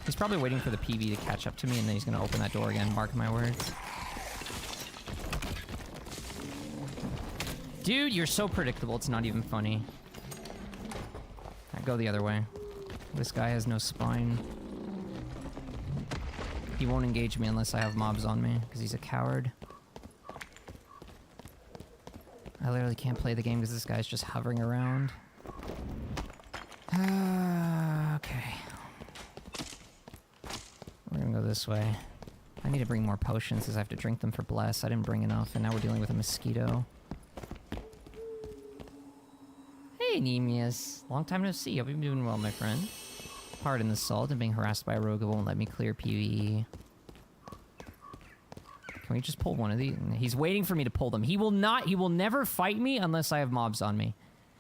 [SPEAKER 1] He's probably waiting for the PB to catch up to me, and then he's gonna open that door again, mark my words. Dude, you're so predictable, it's not even funny. I go the other way. This guy has no spine. He won't engage me unless I have mobs on me, because he's a coward. I literally can't play the game because this guy's just hovering around. Okay. We're gonna go this way. I need to bring more potions because I have to drink them for Bless. I didn't bring enough, and now we're dealing with a mosquito. Hey, Nemius. Long time no see. Hope you've been doing well, my friend. Pardon the salt. I'm being harassed by a rogue who won't let me clear PvE. Can we just pull one of these? He's waiting for me to pull them. He will never fight me unless I have mobs on me.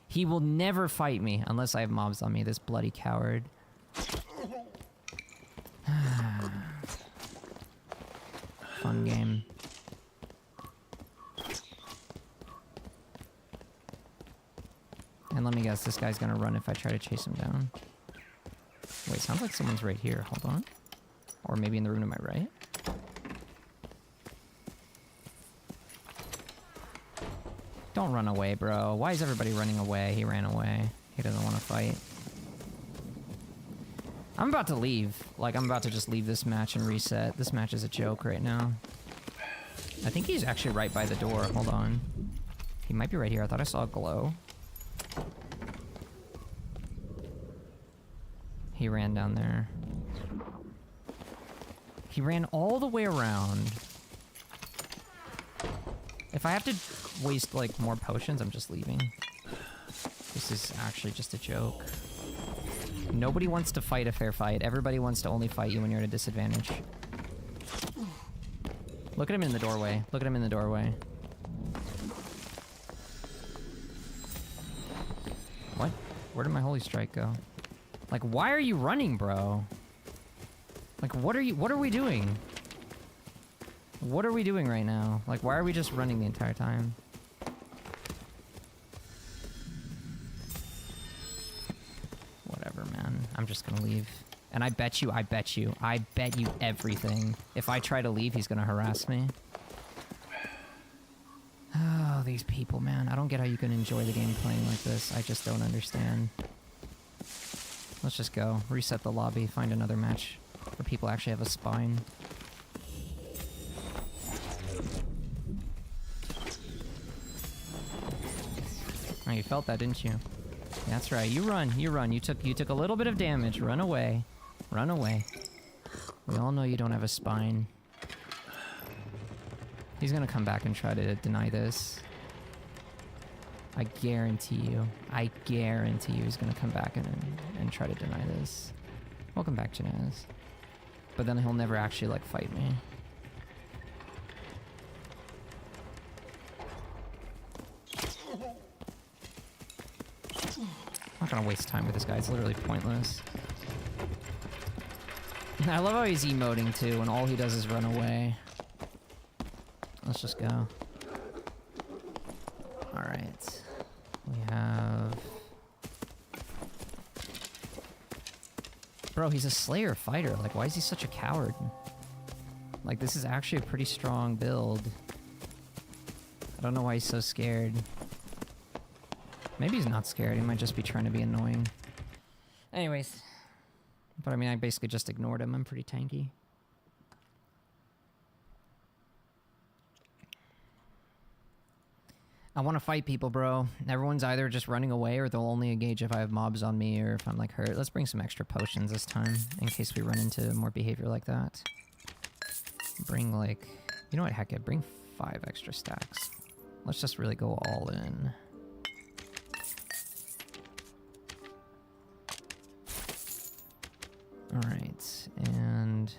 [SPEAKER 1] He will never fight me unless I have mobs on me, this bloody coward. Fun game. And let me guess, this guy's gonna run if I try to chase him down. Wait, sounds like someone's right here. Hold on. Or maybe in the room to my right. Don't run away, bro. Why is everybody running away? He ran away. He doesn't want to fight. I'm about to leave. Like, I'm about to just leave this match and reset. This match is a joke right now. I think he's actually right by the door. Hold on. He might be right here. I thought I saw a glow. He ran down there. He ran all the way around. If I have to waste, like, more potions, I'm just leaving. This is actually just a joke. Nobody wants to fight a fair fight. Everybody wants to only fight you when you're at a disadvantage. Look at him in the doorway. Look at him in the doorway. What? Where did my holy strike go? Like, why are you running, bro? Like, what are we doing? What are we doing right now? Like, why are we just running the entire time? Whatever, man. I'm just gonna leave. And I bet you everything. If I try to leave, he's gonna harass me. Oh, these people, man. I don't get how you can enjoy the game playing like this. I just don't understand. Let's just go. Reset the lobby. Find another match where people actually have a spine. Oh, you felt that, didn't you? That's right. You run. You run. You took a little bit of damage. Run away. Run away. We all know you don't have a spine. He's gonna come back and try to deny this. I guarantee you. I guarantee you he's gonna come back and try to deny this. Welcome back, Janaz. But then he'll never actually, like, fight me. I'm not gonna waste time with this guy. It's literally pointless. I love how he's emoting, too, and all he does is run away. Let's just go. Alright. We have... Bro, he's a Slayer fighter. Like, why is he such a coward? Like, this is actually a pretty strong build. I don't know why he's so scared. Maybe he's not scared. He might just be trying to be annoying. Anyways. But I mean, I basically just ignored him. I'm pretty tanky. I want to fight people, bro. Everyone's either just running away or they'll only engage if I have mobs on me or if I'm, like, hurt. Let's bring some extra potions this time in case we run into more behavior like that. Bring, like... You know what? Heck it. Bring 5 extra stacks. Let's just really go all in. Alright, and...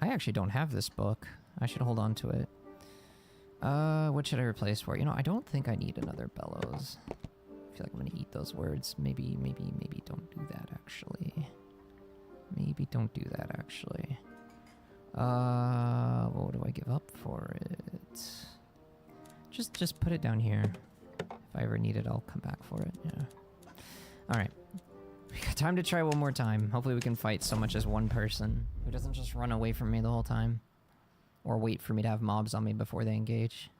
[SPEAKER 1] I actually don't have this book. I should hold on to it. What should I replace for? You know, I don't think I need another bellows. I feel like I'm gonna eat those words. Maybe don't do that, actually. Maybe don't do that, actually. What do I give up for it? Just put it down here. If I ever need it, I'll come back for it, yeah. Alright. We got time to try one more time. Hopefully we can fight so much as one person who doesn't just run away from me the whole time. Or wait for me to have mobs on me before they engage.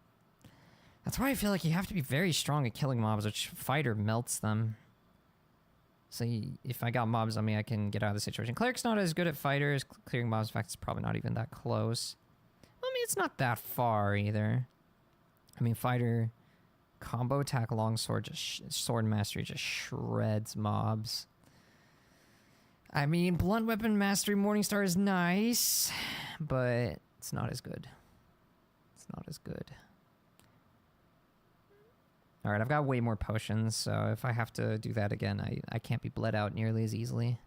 [SPEAKER 1] That's why I feel like you have to be very strong at killing mobs, which fighter melts them. So if I got mobs on me, I can get out of the situation. Cleric's not as good at fighters. Clearing mobs, in fact, it's probably not even that close. I mean, it's not that far either. I mean, fighter, combo attack, longsword, sword mastery just shreds mobs. I mean, blunt weapon mastery, Morningstar is nice, but it's not as good. It's not as good. Alright, I've got way more potions, so if I have to do that again, I can't be bled out nearly as easily.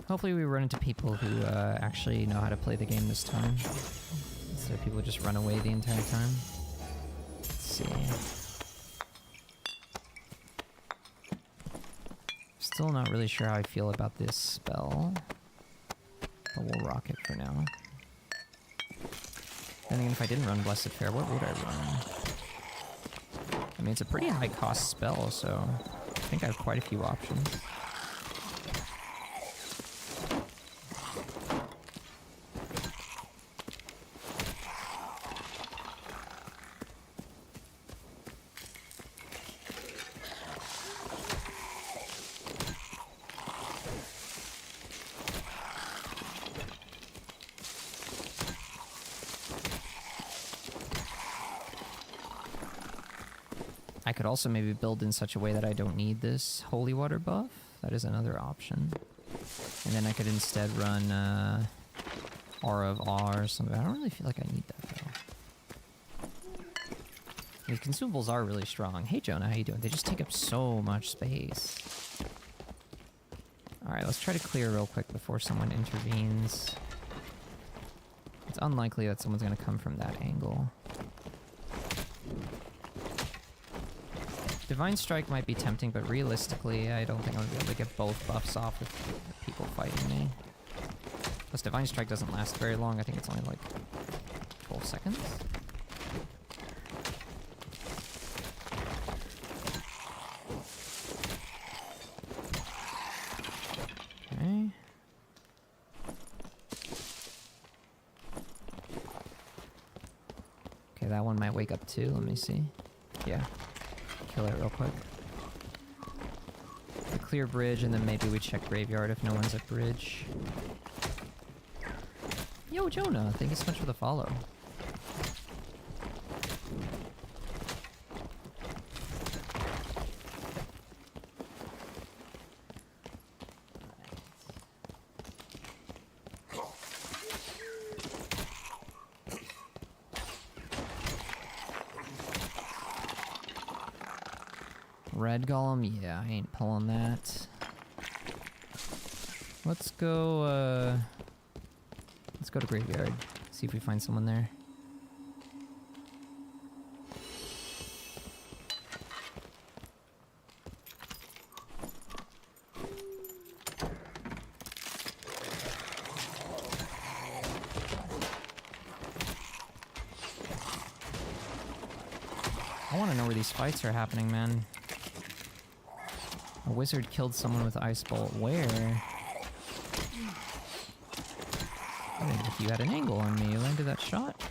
[SPEAKER 1] Hopefully we run into people who actually know how to play the game this time. So people just run away the entire time. Let's see. Still not really sure how I feel about this spell. But we'll rock it for now. And then if I didn't run Blessed Fair, what would I run? I mean, it's a pretty high cost spell, so I think I have quite a few options. I could also maybe build in such a way that I don't need this holy water buff. That is another option. And then I could instead run Aura of Awe or something. I don't really feel like I need that though. These consumables are really strong. Hey Jonah, how you doing? They just take up so much space. Alright, let's try to clear real quick before someone intervenes. It's unlikely that someone's gonna come from that angle. Divine Strike might be tempting, but realistically, I don't think I'm going to be able to get both buffs off with the people fighting me. Plus, Divine Strike doesn't last very long. I think it's only like 12 seconds. Okay. Okay, that one might wake up too. Let me see. Yeah. Kill it real quick. We clear bridge, and then maybe we check graveyard if no one's at bridge. Yo, Jonah, thank you so much for the follow. Red Golem? Yeah, I ain't pulling that. Let's go to graveyard. See if we find someone there. I want to know where these fights are happening, man. A wizard killed someone with Ice Bolt. Where? I think if you had an angle on me, you landed that shot.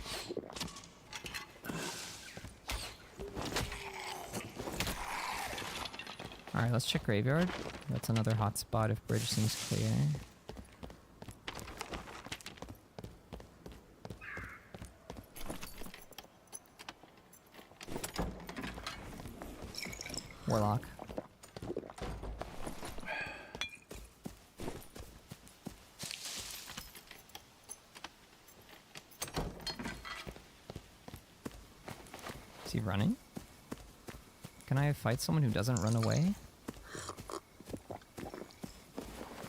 [SPEAKER 1] Alright, let's check graveyard. That's another hot spot if bridge seems clear. Warlock. Is he running? Can I fight someone who doesn't run away?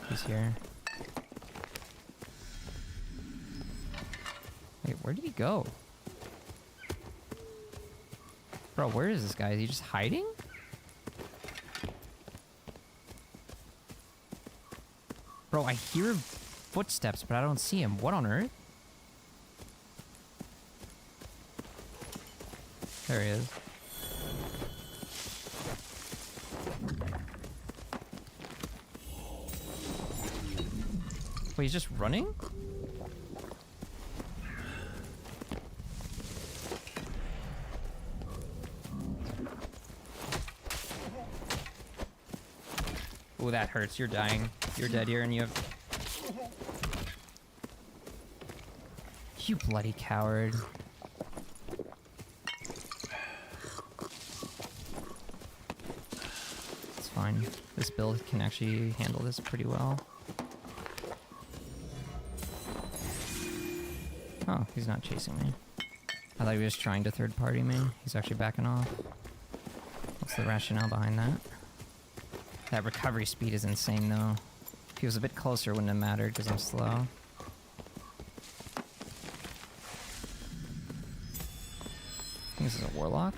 [SPEAKER 1] He's here. Wait, where did he go? Bro, where is this guy? Is he just hiding? Bro, I hear footsteps, but I don't see him. What on earth? There he is. Wait, he's just running? Oh, that hurts. You're dying. You're dead here, and you have... You bloody coward. fine. This build can actually handle this pretty well. Oh, he's not chasing me. I thought he was trying to third party me. He's actually backing off. What's the rationale behind that? That recovery speed is insane though. If he was a bit closer, it wouldn't have mattered because I'm slow. I think this is a warlock.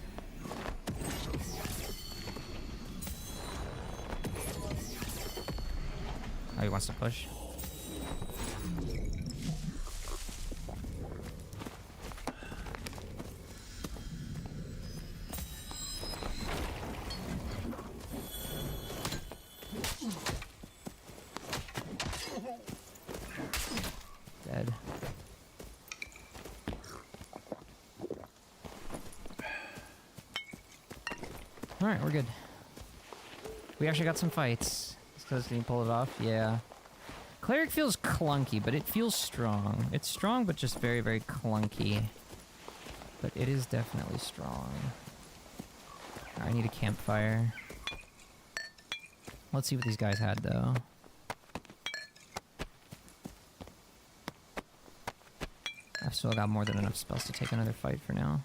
[SPEAKER 1] Oh, he wants to push. Dead. Alright, we're good. We actually got some fights. Because can you pull it off? Yeah. Cleric feels clunky, but it feels strong. It's strong, but just very, very clunky. But it is definitely strong. I need a campfire. Let's see what these guys had, though. I've still got more than enough spells to take another fight for now.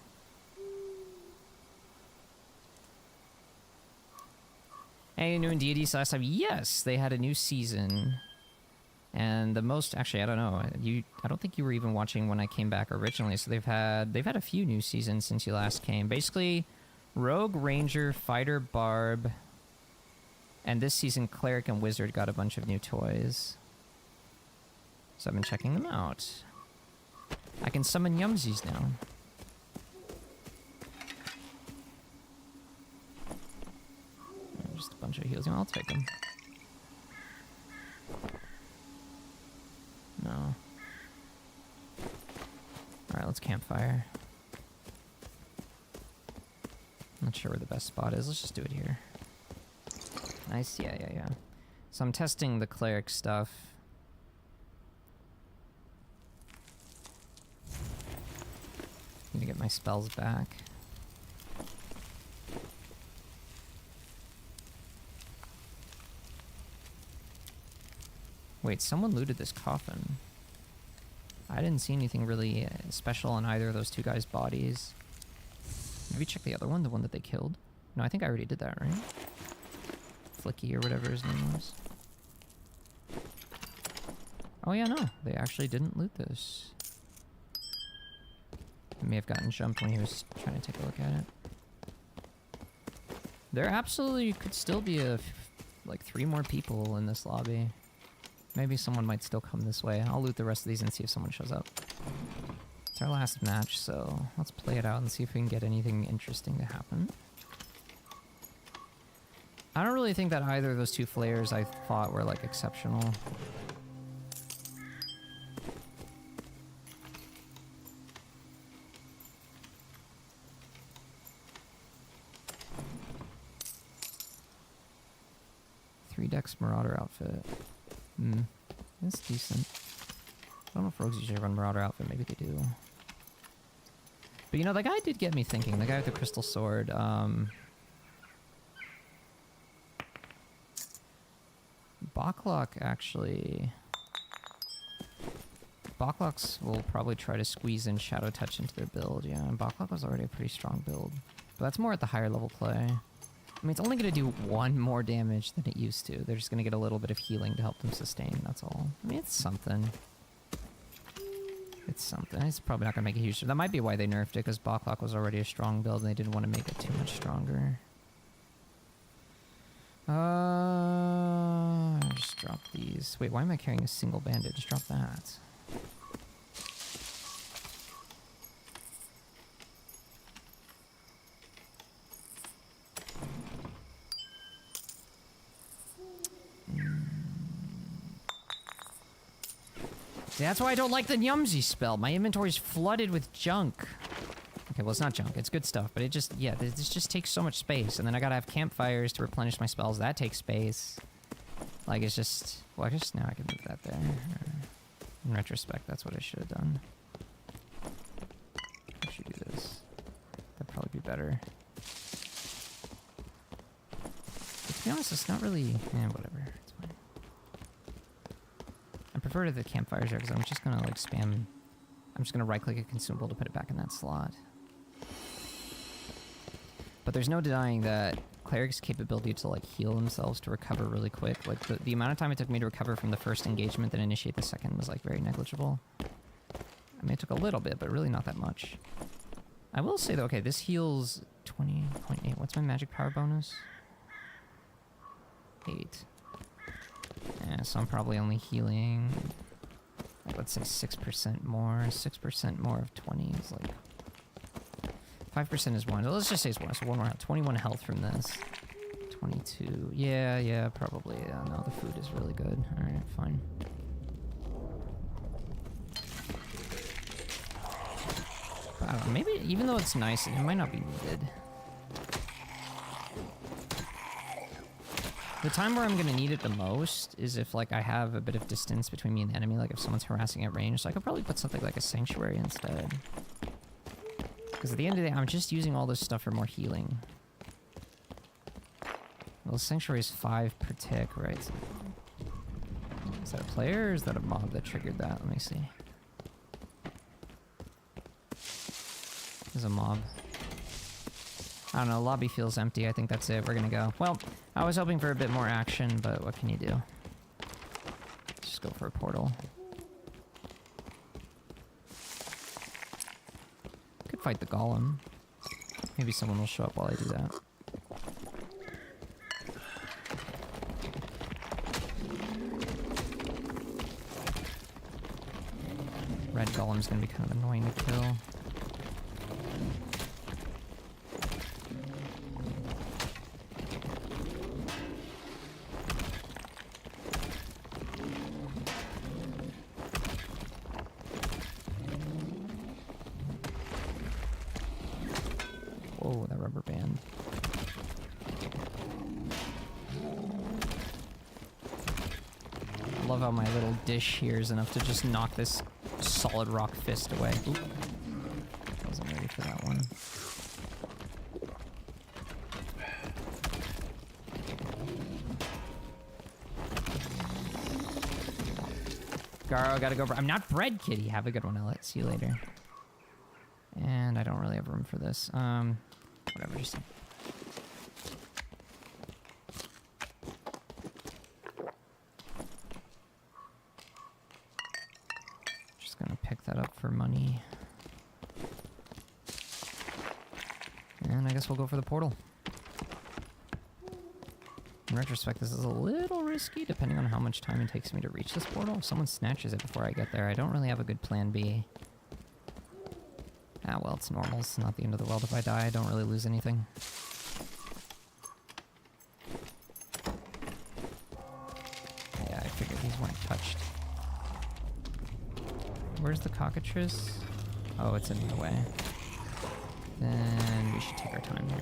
[SPEAKER 1] Any new in deities last time? Yes, they had a new season. And the most, actually, I don't know. I don't think you were even watching when I came back originally. So they've had a few new seasons since you last came. Basically, Rogue, Ranger, Fighter, Barb, and this season Cleric and Wizard got a bunch of new toys. So I've been checking them out. I can summon Yumsies now. Just a bunch of heals. I'll take them. No. Alright, let's campfire. Not sure where the best spot is. Let's just do it here. Nice. Yeah. So I'm testing the cleric stuff. Need to get my spells back. Wait, someone looted this coffin. I didn't see anything really special on either of those two guys' bodies. Maybe check the other one, the one that they killed. No, I think I already did that, right? Flicky or whatever his name was. Oh yeah, no. They actually didn't loot this. He may have gotten jumped when he was trying to take a look at it. There absolutely could still be like 3 more people in this lobby. Maybe someone might still come this way. I'll loot the rest of these and see if someone shows up. It's our last match, so let's play it out and see if we can get anything interesting to happen. I don't really think that either of those 2 flayers I thought were, like, exceptional. Dex Marauder outfit. That's decent. I don't know if rogues usually run Marauder outfit. Maybe they do. But you know, that guy did get me thinking. The guy with the crystal sword. Backlok actually... Backlocks will probably try to squeeze in Shadow Touch into their build, yeah. And Backlok was already a pretty strong build. But that's more at the higher level play. I mean, it's only going to do 1 more damage than it used to. They're just going to get a little bit of healing to help them sustain, that's all. I mean, it's something. It's something. It's probably not going to make a huge... That might be why they nerfed it, because Backlok was already a strong build and they didn't want to make it too much stronger. Just drop these. Wait, why am I carrying a single bandage? Drop that. See, that's why I don't like the Yumsy spell. My inventory's flooded with junk. Okay, well, it's not junk. It's good stuff, but it just... Yeah, this just takes so much space. And then I gotta have campfires to replenish my spells. That takes space. Like, it's just... Well, I guess now I can move that there. In retrospect, that's what I should have done. I should do this. That'd probably be better. To be honest, it's not really... whatever. It's fine. I prefer to the campfires here because I'm just gonna like spam... I'm just gonna right-click a consumable to put it back in that slot. But there's no denying that cleric's capability to like heal themselves to recover really quick. Like the amount of time it took me to recover from the first engagement then initiate the second was like very negligible. I mean, it took a little bit, but really not that much. I will say though, okay, this heals 20.8. What's my magic power bonus? 8. Yeah, so I'm probably only healing, like, let's say 6% more. 6% more of 20 is like... 5% is 1. Let's just say it's 1. So 1 more health. 21 health from this. 22. Yeah, probably. Yeah, no, the food is really good. Alright, fine. But I don't know, maybe, even though it's nice, it might not be needed. The time where I'm gonna need it the most is if, like, I have a bit of distance between me and the enemy, like if someone's harassing at range. So I could probably put something like a sanctuary instead. Because at the end of the day, I'm just using all this stuff for more healing. Well, sanctuary is 5 per tick, right? So is that a player or is that a mob that triggered that? Let me see. There's a mob. I don't know, lobby feels empty. I think that's it. We're gonna go. Well, I was hoping for a bit more action, but what can you do? Just go for a portal. Could fight the golem. Maybe someone will show up while I do that. Red golem's gonna be kind of annoying to kill. Whoa, that rubber band. I love how my little dish here is enough to just knock this solid rock fist away. Oop. Wasn't ready for that one. Garo, gotta go. I'm not bread, kitty. Have a good one, Elliot. See you later. And I don't really have room for this. Whatever, just... Just gonna pick that up for money. And I guess we'll go for the portal. In retrospect, this is a little risky, depending on how much time it takes me to reach this portal. If someone snatches it before I get there, I don't really have a good plan B. Ah, well, it's normal. It's not the end of the world if I die. I don't really lose anything. Yeah, I figured these weren't touched. Where's the cockatrice? Oh, it's in the way. Then we should take our time here.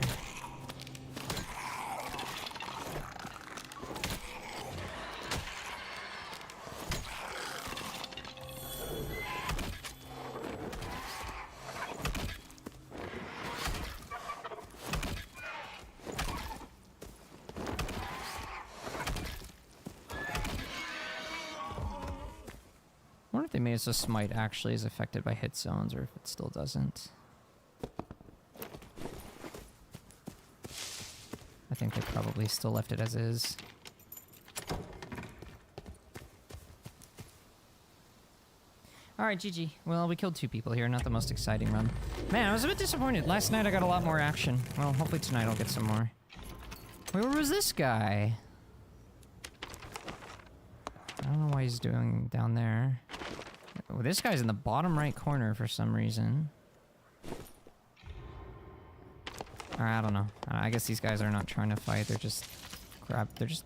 [SPEAKER 1] I wonder if they made it so smite actually is affected by hit zones, or if it still doesn't. I think they probably still left it as is. Alright, GG. Well, we killed 2 people here, not the most exciting run. Man, I was a bit disappointed. Last night I got a lot more action. Well, hopefully tonight I'll get some more. Wait, where was this guy? I don't know why he's doing down there. Oh, this guy's in the bottom right corner for some reason. Alright, I don't know. I guess these guys are not trying to fight. They're just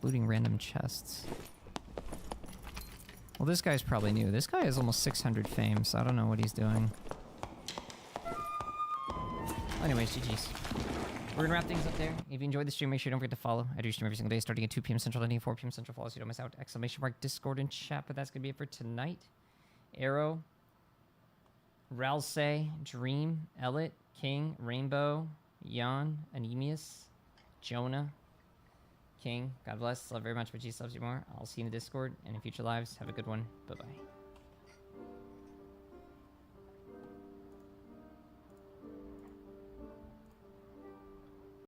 [SPEAKER 1] looting random chests. Well, this guy's probably new. This guy has almost 600 fame, so I don't know what he's doing. Anyways, GG's. We're gonna wrap things up there. If you enjoyed the stream, make sure you don't forget to follow. I do stream every single day starting at 2 p.m. Central, ending at 4 p.m. Central. Follow so you don't miss out. Exclamation mark, Discord, and chat. But that's gonna be it for tonight. Arrow, Ralsei, Dream, Elliot, King, Rainbow, Jan, Anemius, Jonah, King, God bless. Love very much, but Jesus loves you more. I'll see you in the Discord and in future lives. Have a good one. Bye-bye.